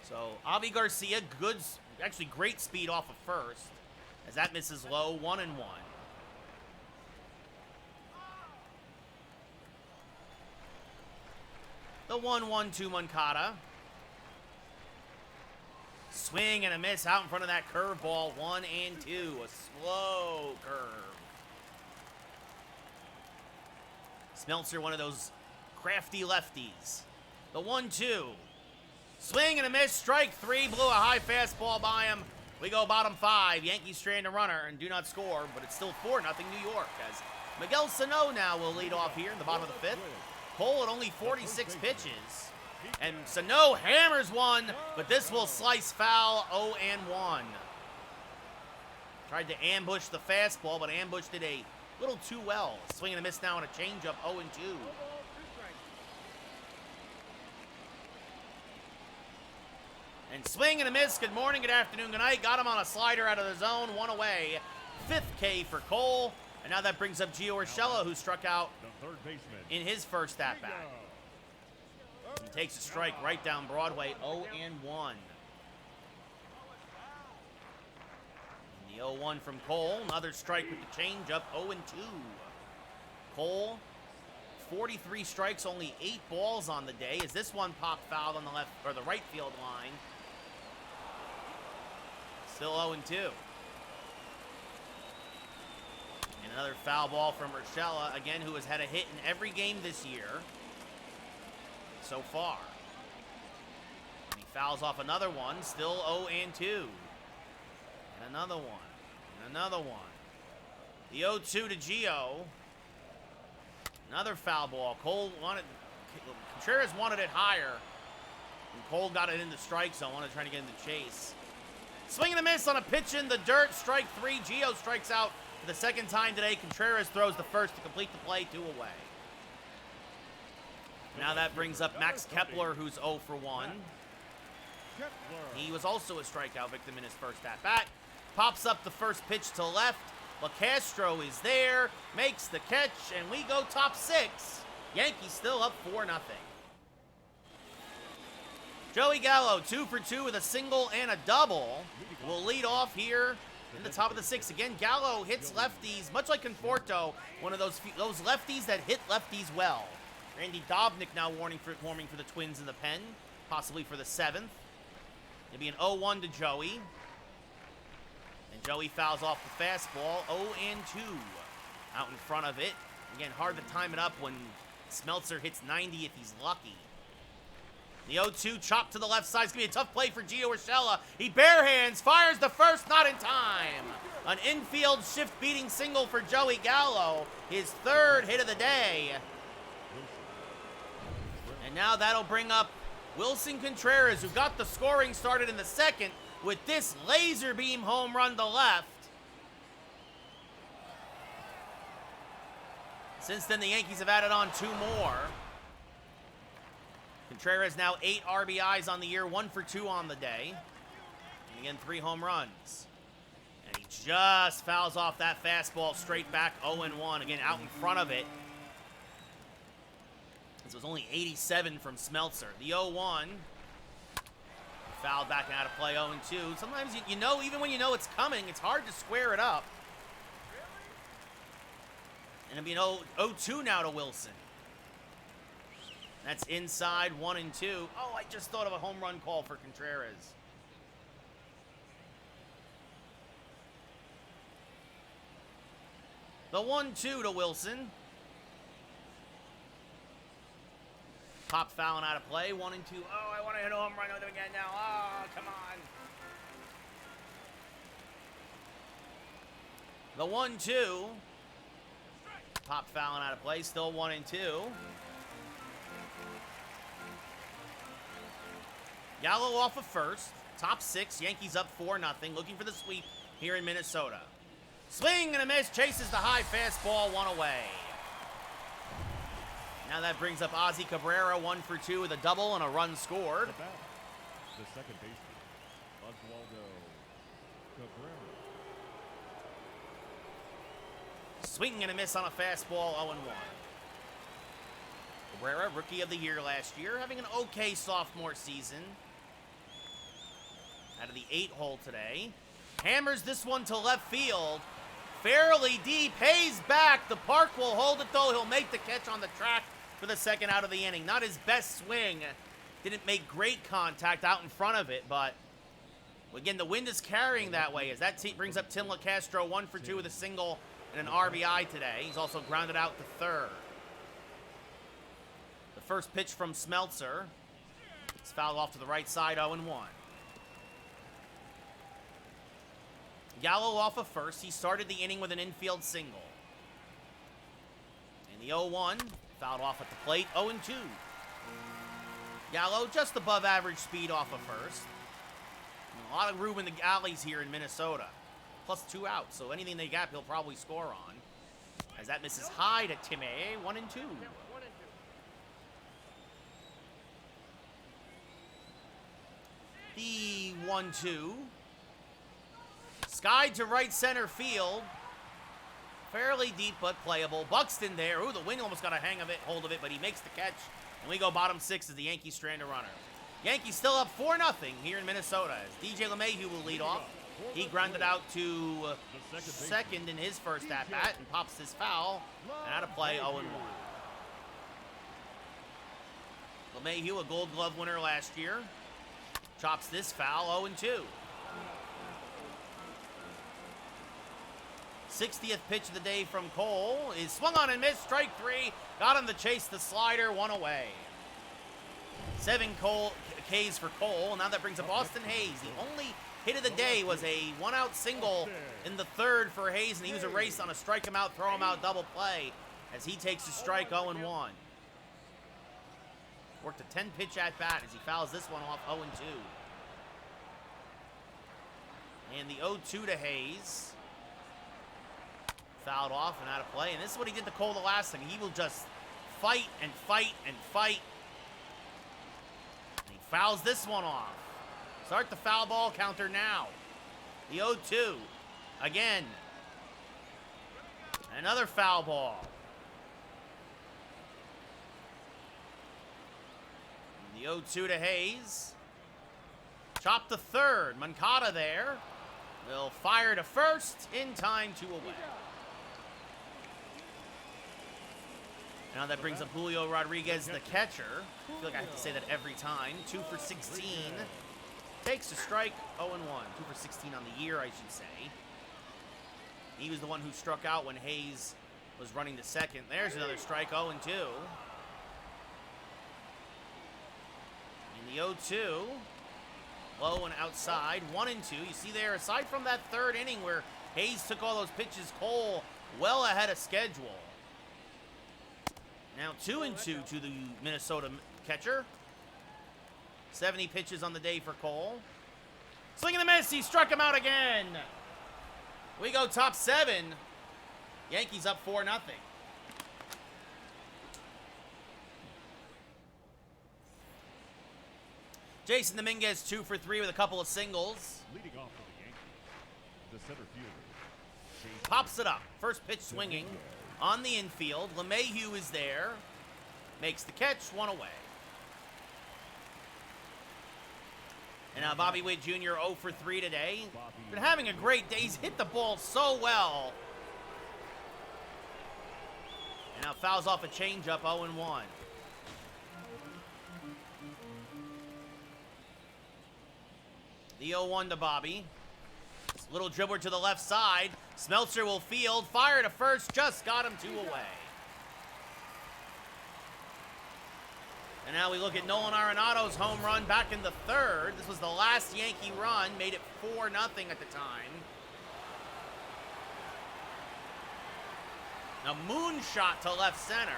So Avi Garcia, actually great speed off of first, as that misses low, 1-1. The 1-1 to Moncada. Swing and a miss out in front of that curveball, 1-2. A slow curve. Smeltzer, one of those crafty lefties. The 1-2. Swing and a miss, strike 3, blew a high fastball by him. We go bottom 5. Yankees strand a runner and do not score, but it's still 4-0 New York, as Miguel Sano now will lead off here in the bottom of the 5th. Cole at only 46 pitches. And Sano hammers one, but this will slice foul, 0-1. Tried to ambush the fastball, but ambushed it a little too well. Swing and a miss now on a changeup, 0-2. And swing and a miss. Good morning, good afternoon, good night. Got him on a slider out of the zone, 1 away. 5th K for Cole. And now that brings up Gio Urshela, who struck out in his first at-bat. He takes a strike right down Broadway, 0-1. And the 0-1 from Cole. Another strike with the changeup, 0-2. Cole, 43 strikes, only 8 balls on the day. As this one popped foul on the left or the right field line. Still 0-2. And another foul ball from Urshela, again, who has had a hit in every game this year so far. And he fouls off another one, still 0-2. And another one. And another one. The 0-2 to Gio. Another foul ball. Contreras wanted it higher. And Cole got it in the strike zone, trying to get in the chase. Swing and a miss on a pitch in the dirt, strike 3. Gio strikes out for the 2nd time today. Contreras throws the first to complete the play, 2 away. Now that brings up Max Kepler, who's 0 for 1. He was also a strikeout victim in his first at-bat. Pops up the first pitch to left. LaCastro is there, makes the catch, and we go top 6. Yankees still up 4-0. Joey Gallo, 2 for 2 with a single and a double, will lead off here in the top of the 6th. Again, Gallo hits lefties, much like Conforto, one of those lefties that hit lefties well. Randy Dobnik now warming for the Twins in the pen, possibly for the 7th. It'll be an 0-1 to Joey. And Joey fouls off the fastball, 0-2 out in front of it. Again, hard to time it up when Smeltzer hits 90 if he's lucky. The 0-2 chop to the left side. It's going to be a tough play for Gio Urshela. He barehands, fires the first, not in time. An infield shift-beating single for Joey Gallo, his 3rd hit of the day. And now that'll bring up Wilson Contreras, who got the scoring started in the 2nd with this laser beam home run to left. Since then, the Yankees have added on 2 more. Contreras now 8 RBIs on the year, 1 for 2 on the day. And again, 3 home runs. And he just fouls off that fastball straight back, 0-1. Again, out in front of it. This was only 87 from Smeltzer. The 0-1. Fouled back and out of play, 0-2. Sometimes, you know, even when you know it's coming, it's hard to square it up. And it'll be an 0-2 now to Wilson. That's inside, 1-2. Oh, I just thought of a home run call for Contreras. The 1-2 to Wilson. Pop fouling out of play, 1-2. Oh, I want to hit a home run again now. Oh, come on. The 1-2. Pop fouling out of play, still 1-2. Gallo off of first. Top 6, Yankees up 4-0. Looking for the sweep here in Minnesota. Swing and a miss, chases the high fastball, 1 away. Now that brings up Ozzie Cabrera, 1 for 2 with a double and a run scored. The second baseman, Oswaldo Cabrera. Swing and a miss on a fastball, 0-1. Cabrera, Rookie of the Year last year, having an okay sophomore season. Out of the 8-hole today. Hammers this one to left field. Fairly deep, Hayes back. The park will hold it though. He'll make the catch on the track for the second out of the inning. Not his best swing. Didn't make great contact out in front of it, but again, the wind is carrying that way as that brings up Tim LaCastro, 1 for 2 with a single and an RBI today. He's also grounded out to third. The first pitch from Smeltzer. It's fouled off to the right side, 0-1. Gallo off of first. He started the inning with an infield single. And the 0-1, fouled off at the plate, 0-2. Gallo just above average speed off of first. And a lot of room in the alleys here in Minnesota. Plus 2 outs, so anything they got, he'll probably score on. As that misses high to Time, 1-2. The 1-2. Sky to right center field. Fairly deep, but playable. Buxton there. Ooh, the wind almost got a hold of it, but he makes the catch. And we go bottom 6 as the Yankees strand a runner. Yankees still up 4-0 here in Minnesota as DJ LeMahieu will lead off. He grounded out to second in his first at-bat and pops this foul. And out of play, 0-1. LeMahieu, a Gold Glove winner last year. Chops this foul, 0-2. 60th pitch of the day from Cole is swung on and missed. Strike 3. Got him to chase the slider. 1 away. 7 Ks for Cole. Now that brings up Austin Hayes. The only hit of the day was a 1-out single in the third for Hayes, and he was erased on a strike him out, throw him out double play as he takes a strike, 0-1. Worked a 10-pitch at bat as he fouls this one off, 0-2. And the 0-2 to Hayes. Fouled off and out of play. And this is what he did to Cole the last time. He will just fight and fight and fight. And he fouls this one off. Start the foul ball counter now. The 0-2. Again. Another foul ball. And the 0-2 to Hayes. Chop to third. Moncada there. Will fire to first in time, 2 away. Now that brings up Julio Rodriguez, the catcher. I feel like I have to say that every time. 2 for 16. Takes a strike, 0-1. 2 for 16 on the year, I should say. He was the one who struck out when Hayes was running to second. There's another strike, 0-2. In the 0-2, low and outside, 1-2. You see there, aside from that third inning where Hayes took all those pitches, Cole well ahead of schedule. Now 2-2 to the Minnesota catcher. 70 pitches on the day for Cole. Swing and a miss. He struck him out again. We go top 7. Yankees up 4-0. Jason Dominguez 2 for 3 with a couple of singles. Leading off for the Yankees, the center fielder. Pops it up. First pitch swinging on the infield. LeMahieu is there. Makes the catch, 1 away. And now Bobby Witt Jr. 0 for 3 today. Been having a great day. He's hit the ball so well. And now fouls off a changeup, 0-1. The 0-1 to Bobby. Little dribbler to the left side. Smeltzer will field. Fire to first. Just got him 2 away. And now we look at Nolan Arenado's home run back in the 3rd. This was the last Yankee run. Made it 4-0 at the time. A moonshot to left center.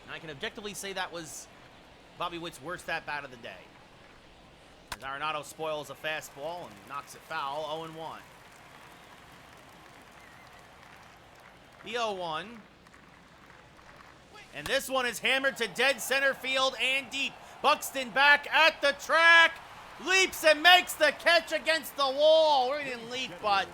And I can objectively say that was Bobby Witt's worst at-bat of the day. As Arenado spoils a fastball and knocks it foul, 0-1. The 0-1. And this one is hammered to dead center field and deep. Buxton back at the track. Leaps and makes the catch against the wall. Or he didn't leap, but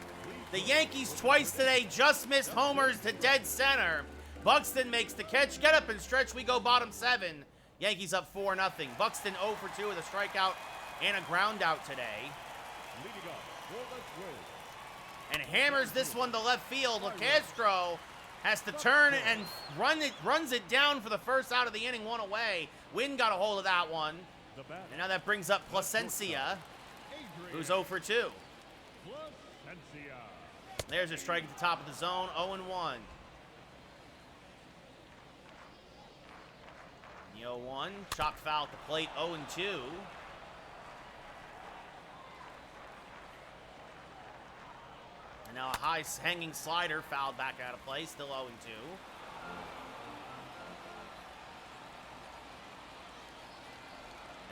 the Yankees twice today just missed homers to dead center. Buxton makes the catch. Get up and stretch. We go bottom 7. Yankees up 4-0. Buxton 0 for 2 with a strikeout and a ground out today. Leading off for the Twins. And hammers this one to left field. LeCastro has to turn and runs it down for the first out of the inning, 1 away. Wynn got a hold of that one. And now that brings up Plasencia, who's 0 for 2. Plasencia. There's a strike at the top of the zone, 0-1. The 0-1, chop foul at the plate, 0-2. And now a high hanging slider fouled back out of play, still 0-2.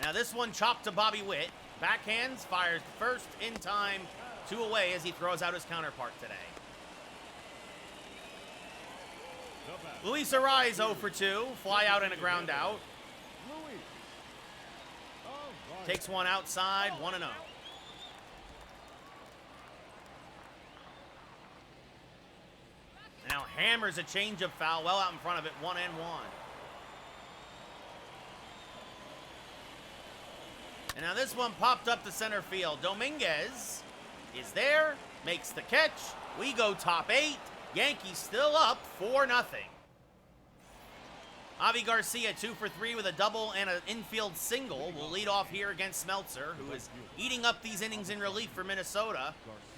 Now this one chopped to Bobby Witt. Backhands, fires to first in time, 2 away as he throws out his counterpart today. Luis Arraez 0 for 2, fly out and a ground out. Takes one outside, 1-0. Now hammers a changeup foul well out in front of it, 1-1. And now this one popped up to center field. Dominguez is there, makes the catch. We go top 8. Yankees still up 4-0. Avi Garcia 2 for 3 with a double and an infield single will lead off here against Smeltzer, who is eating up these innings in relief for Minnesota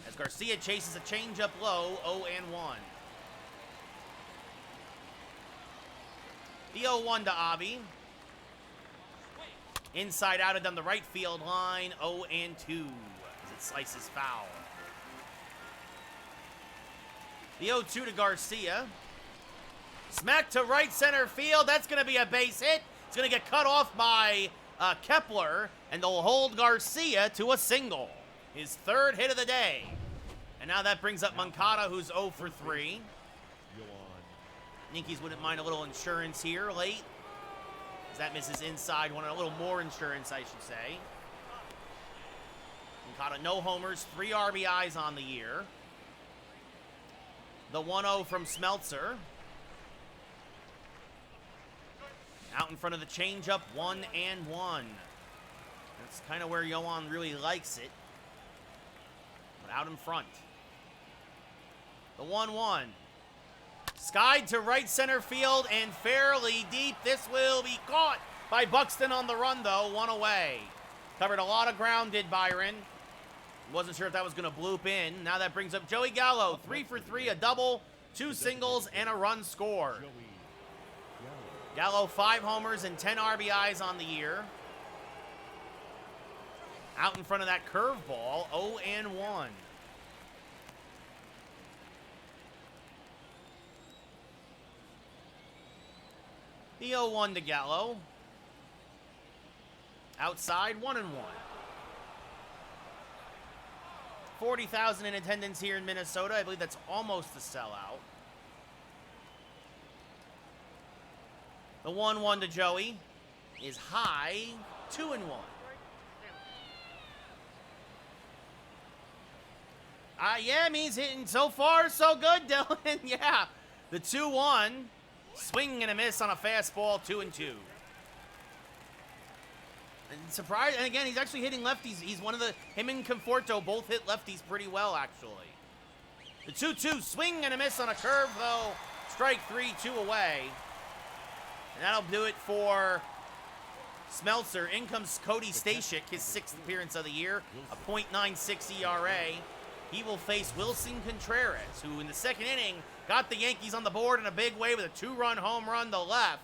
as Garcia chases a changeup low, 0-1. The 0-1 to Avi. Inside out down the right field line, 0-2 as it slices foul. The 0-2 to Garcia. Smack to right center field. That's going to be a base hit. It's going to get cut off by Kepler, and they'll hold Garcia to a single. His 3rd hit of the day. And now that brings up Moncada, who's 0 for 3. Yankees wouldn't mind a little insurance here late. As that misses inside, wanted a little more insurance, I should say. Moncada, no homers, 3 RBIs on the year. The 1-0 from Smeltzer. Out in front of the changeup, 1-1. That's kind of where Yohan really likes it. But out in front. The 1-1. Skied to right center field and fairly deep. This will be caught by Buxton on the run, though. 1 away. Covered a lot of ground, did Byron. Wasn't sure if that was going to bloop in. Now that brings up Joey Gallo. 3 for 3, a double, 2 singles, and a run scored. Gallo 5 homers and 10 RBIs on the year. Out in front of that curveball, 0-1. The 0-1 to Gallo. Outside, 1-1. 40,000 in attendance here in Minnesota. I believe that's almost a sellout. The 1-1 to Joey is high, 2-1. Yeah, I mean, he's hitting so far, so good, Dylan. Yeah. The 2-1, swing and a miss on a fastball, 2-2. And surprise, and again, he's actually hitting lefties. He's one of the, him and Conforto both hit lefties pretty well, actually. The 2-2 swing and a miss on a curve, though. Strike 3, 2 away. And that'll do it for Smeltzer. In comes Cody Stashik, his 6th appearance of the year, a .96 ERA. He will face Wilson Contreras, who in the 2nd inning got the Yankees on the board in a big way with a 2-run home run to left.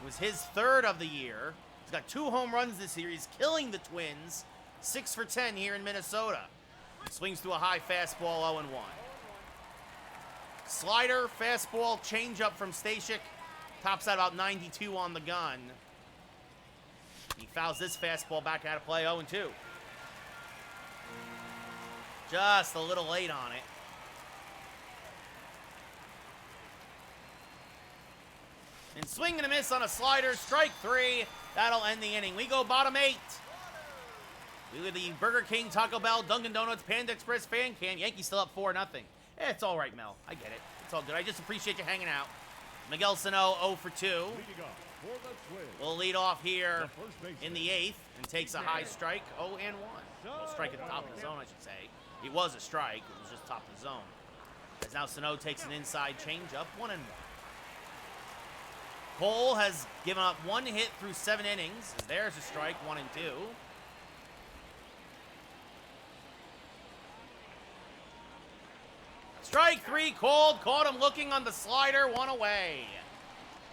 It was his 3rd of the year. He's got 2 home runs this year. He's killing the Twins. 6 for 10 here in Minnesota. He swings through a high fastball, 0-1. Slider, fastball, changeup from Stashik. Tops out about 92 on the gun. He fouls this fastball back out of play, 0-2. Just a little late on it. And swing and a miss on a slider, strike 3. That'll end the inning. We go bottom 8. We leave the Burger King, Taco Bell, Dunkin' Donuts, Panda Express fan cam. Yankees still up 4-0. It's all right, Mel. I get it. It's all good. I just appreciate you hanging out. Miguel Sano, 0 for 2. Will lead off here in the 8th and takes a high strike, 0-1. Well, strike at the top of the zone, I should say. It was a strike. It was just top of the zone. As now Sano takes an inside changeup, 1-1. Cole has given up 1 hit through 7 innings. There's a strike, 1-2. Strike 3 called. Caught him looking on the slider. 1 away.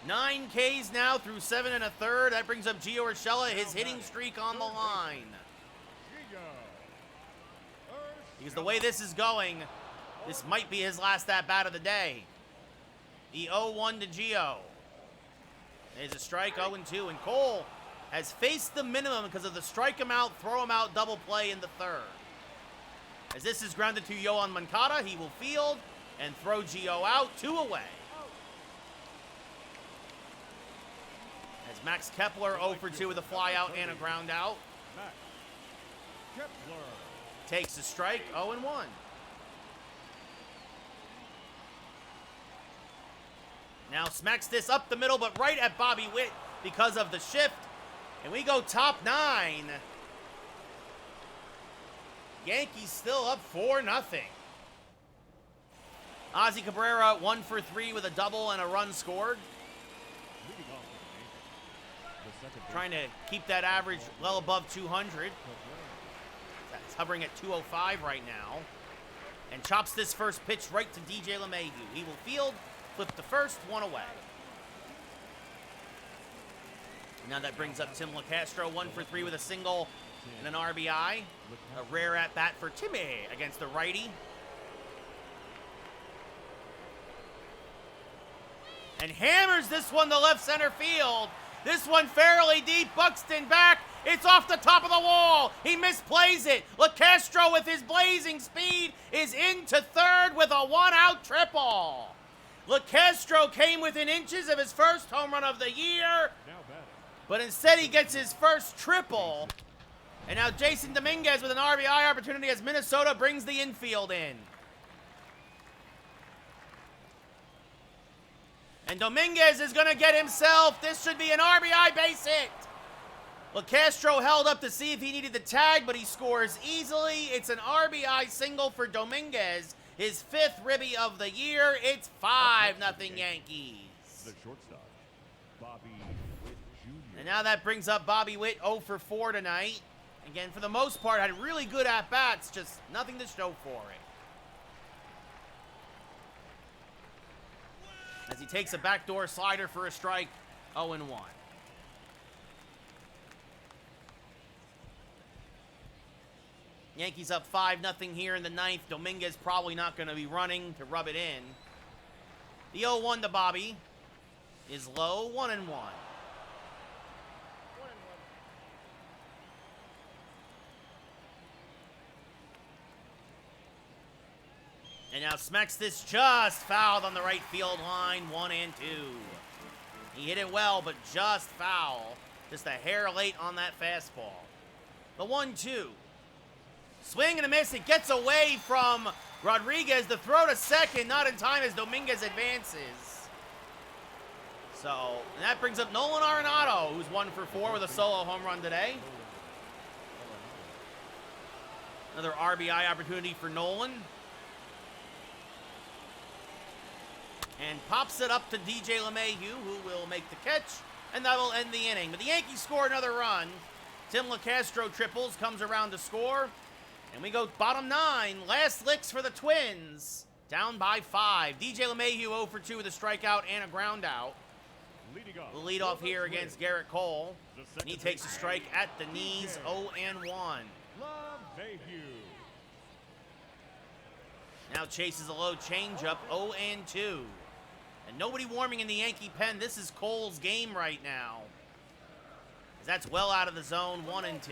9 Ks now through 7 1/3. That brings up Gio Urshela, his hitting streak on the line. Because the way this is going, this might be his last at-bat of the day. The 0-1 to Gio. There's a strike, 0-2. And Cole has faced the minimum because of the strike him out, throw him out double play in the 3rd. As this is grounded to Yohan Moncada, he will field and throw Gio out, 2 away. As Max Kepler 0 for 2 with a fly out and a ground out. Takes a strike, 0-1. Now smacks this up the middle, but right at Bobby Witt because of the shift. And we go top 9. Yankees still up 4-0. Ozzy Cabrera 1 for 3 with a double and a run scored. Trying to keep that average well above 200. That's hovering at 205 right now. And chops this first pitch right to DJ LeMahieu. He will field, flip the first, 1 away. Now that brings up Tim LaCastro, 1 for 3 with a single and an RBI. A rare at-bat for Timmy against the righty. And hammers this one to left center field. This one fairly deep. Buxton back. It's off the top of the wall. He misplays it. LaCastro with his blazing speed is into 3rd with a 1-out triple. LaCastro came within inches of his first home run of the year. But instead he gets his first triple. And now Jason Dominguez with an RBI opportunity as Minnesota brings the infield in. And Dominguez is going to get himself, this should be an RBI base hit. LaCastro held up to see if he needed the tag, but he scores easily. It's an RBI single for Dominguez, his 5th ribby of the year. It's 5-0 Yankees. The shortstop, Bobby Witt Jr. And now that brings up Bobby Witt 0 for 4 tonight. Again, for the most part, had really good at-bats, just nothing to show for it. As he takes a backdoor slider for a strike, 0-1. Yankees up 5-0 here in the 9th. Dominguez probably not going to be running to rub it in. The 0-1 to Bobby is low, 1-1. And now smacks this just fouled on the right field line, 1-2. He hit it well, but just foul. Just a hair late on that fastball. The 1-2. Swing and a miss. It gets away from Rodriguez. The throw to second, not in time as Dominguez advances. So, and that brings up Nolan Arenado, who's 1 for 4 with a solo home run today. Another RBI opportunity for Nolan. And pops it up to DJ LeMahieu, who will make the catch, and that will end the inning. But the Yankees score another run. Tim LeCastro triples, comes around to score. And we go bottom 9. Last licks for the Twins. Down by 5. DJ LeMahieu 0 for 2 with a strikeout and a ground out. We'll lead off here against Garrett Cole. And he takes a strike at the knees, 0-1. Now chases a low changeup, 0-2. And nobody warming in the Yankee pen. This is Cole's game right now. That's well out of the zone, 1-2.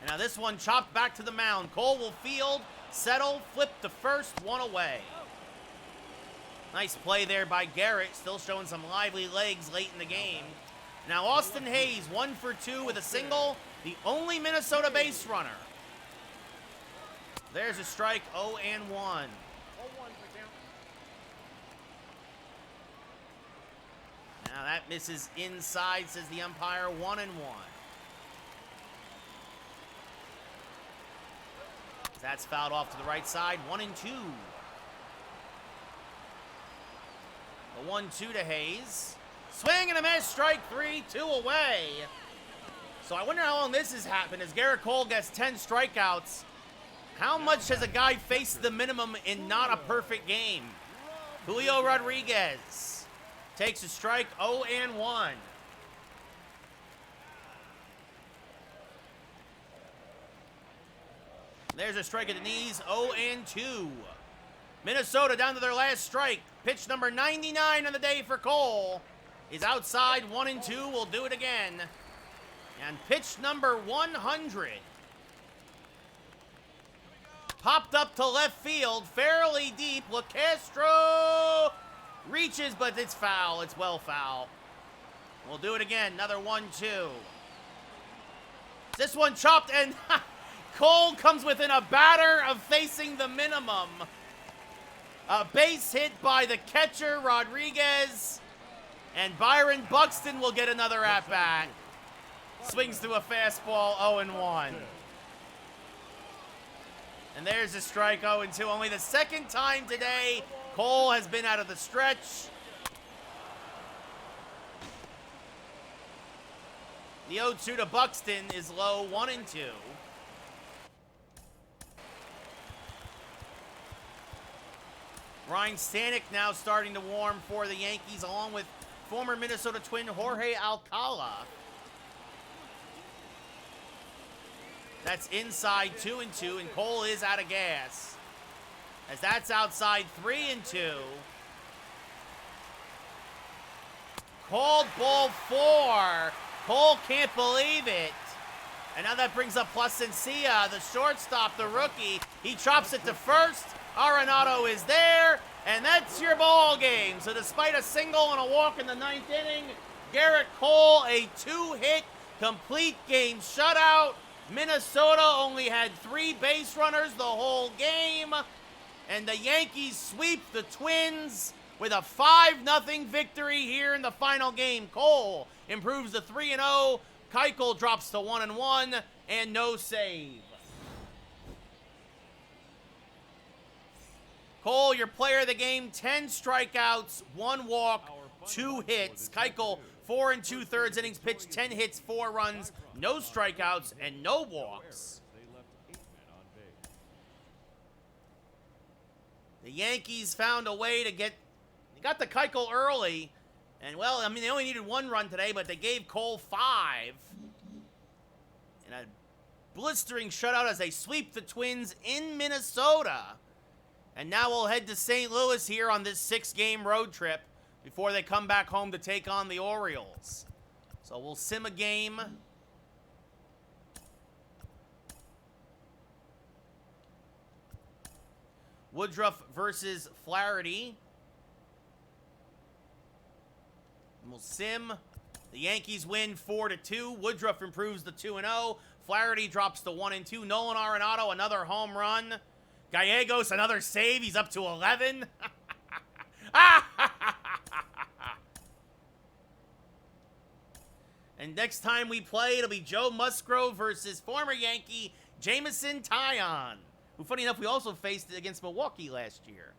And now this one chopped back to the mound. Cole will field, settle, flip to first, 1 away. Nice play there by Garrett, still showing some lively legs late in the game. Now Austin Hayes, 1 for 2 with a single, the only Minnesota base runner. There's a strike, 0-1. 0-1 for count. Now that misses inside, says the umpire, 1-1. That's fouled off to the right side, 1-2. The 1-2 to Hayes. Swing and a miss, strike 3, 2 away. So I wonder how long this has happened as Garrett Cole gets 10 strikeouts. How much has a guy faced the minimum in not a perfect game? Julio Rodriguez takes a strike, 0-1. There's a strike at the knees, 0-2. Minnesota down to their last strike. Pitch number 99 on the day for Cole is outside, 1-2. We'll do it again. And pitch number 100. Popped up to left field, fairly deep. LeCastro reaches, but it's foul. It's well foul. We'll do it again. Another 1-2. This one chopped, and Cole comes within a batter of facing the minimum. A base hit by the catcher, Rodriguez. And Byron Buxton will get another at-bat. Swings through a fastball, 0-1. And there's a strike, 0-2. Only the second time today Cole has been out of the stretch. The 0-2 to Buxton is low, 1-2. Ryan Stanek now starting to warm for the Yankees, along with former Minnesota Twin Jorge Alcala. That's inside, 2-2, and Cole is out of gas. As that's outside, 3-2. Called ball 4. Cole can't believe it. And now that brings up Plasencia, the shortstop, the rookie. He chops it to first. Arenado is there, and that's your ball game. So despite a single and a walk in the 9th inning, Garrett Cole, a 2-hit complete game shutout. Minnesota only had 3 base runners the whole game, and the Yankees sweep the Twins with a 5-0 victory here in the final game. Cole improves to 3-0. Keuchel drops to 1-1, and no save. Cole, your player of the game, 10 strikeouts, 1 walk, 2 hits. Keuchel, 4 2/3 innings pitched, 10 hits, 4 runs, no strikeouts, and no walks. The Yankees found a way to they got the Keuchel early. And, well, I mean, they only needed 1 run today, but they gave Cole 5. And a blistering shutout as they sweep the Twins in Minnesota. And now we'll head to St. Louis here on this 6-game road trip before they come back home to take on the Orioles. So we'll sim a game. Woodruff versus Flaherty. And we'll sim. The Yankees win 4-2. Woodruff improves to 2-0. Flaherty drops to 1-2. Nolan Arenado, another home run. Gallegos, another save. He's up to 11. And next time we play, it'll be Joe Musgrove versus former Yankee Jameson Taillon, who, funny enough, we also faced against Milwaukee last year.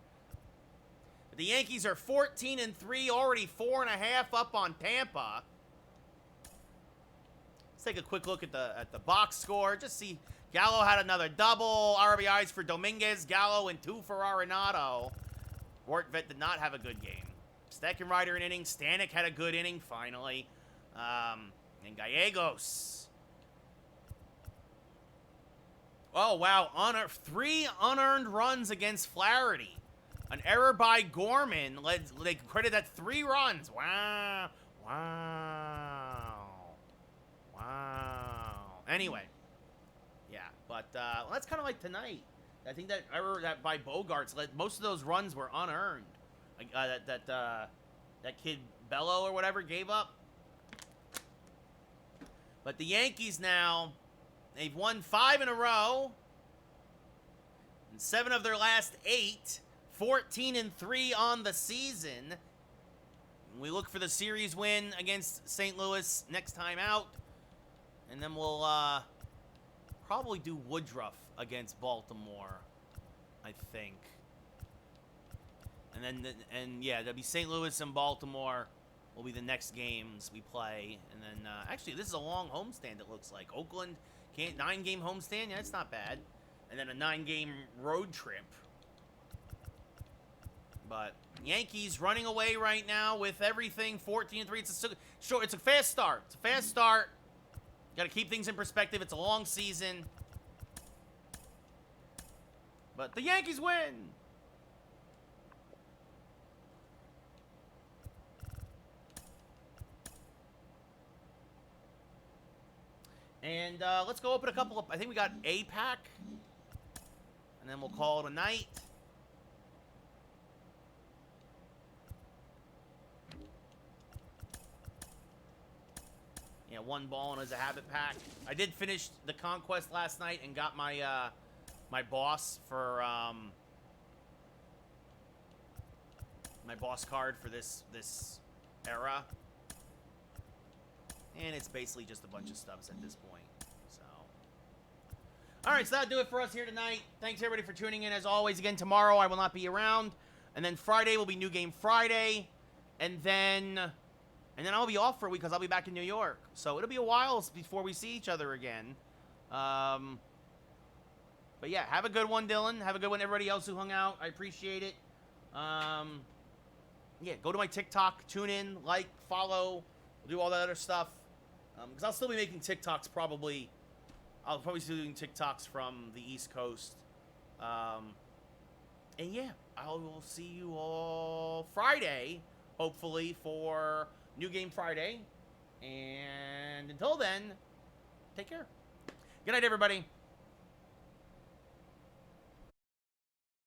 But the Yankees are 14-3, already 4.5 up on Tampa. Let's take a quick look at the box score. Just see, Gallo had another double. RBIs for Dominguez, Gallo, and 2 for Arenado. Wortvet did not have a good game. Steckenrider an inning. Stanek had a good inning, finally. And Gallegos. Oh, wow. 3 unearned runs against Flaherty. An error by Gorman. They credit that 3 runs. Wow. Wow. Wow. Anyway. Yeah, but well, that's kind of like tonight. I think that error that by Bogarts, most of those runs were unearned. That kid Bello or whatever gave up. But the Yankees now, they've won 5 in a row. And 7 of their last 8. 14-3 on the season. We look for the series win against St. Louis next time out. And then we'll probably do Woodruff against Baltimore, I think. And then, yeah, there'll be St. Louis and Baltimore will be the next games we play. And then, actually, this is a long homestand, it looks like. Oakland, 9-game homestand. Yeah, that's not bad. And then a 9-game road trip. But Yankees running away right now with everything, 14-3. It's a fast start. It's a fast start. Got to keep things in perspective. It's a long season. But the Yankees win. And let's go open a couple of... I think we got a pack. And then we'll call it a night. Yeah, 1 ball and as a habit pack. I did finish the Conquest last night and got my my boss for my boss card for this era. And it's basically just a bunch of stubs at this point. So, all right, so that'll do it for us here tonight. Thanks everybody for tuning in. As always, again, tomorrow I will not be around, and then Friday will be New Game Friday, and then I'll be off for a week because I'll be back in New York. So it'll be a while before we see each other again. But yeah, have a good one, Dylan. Have a good one, everybody else who hung out. I appreciate it. Yeah, go to my TikTok, tune in, like, follow, do all that other stuff. Because I'll still be making TikToks probably. I'll probably still be doing TikToks from the East Coast. And yeah, I will see you all Friday, hopefully, for New Game Friday. And until then, take care. Good night, everybody.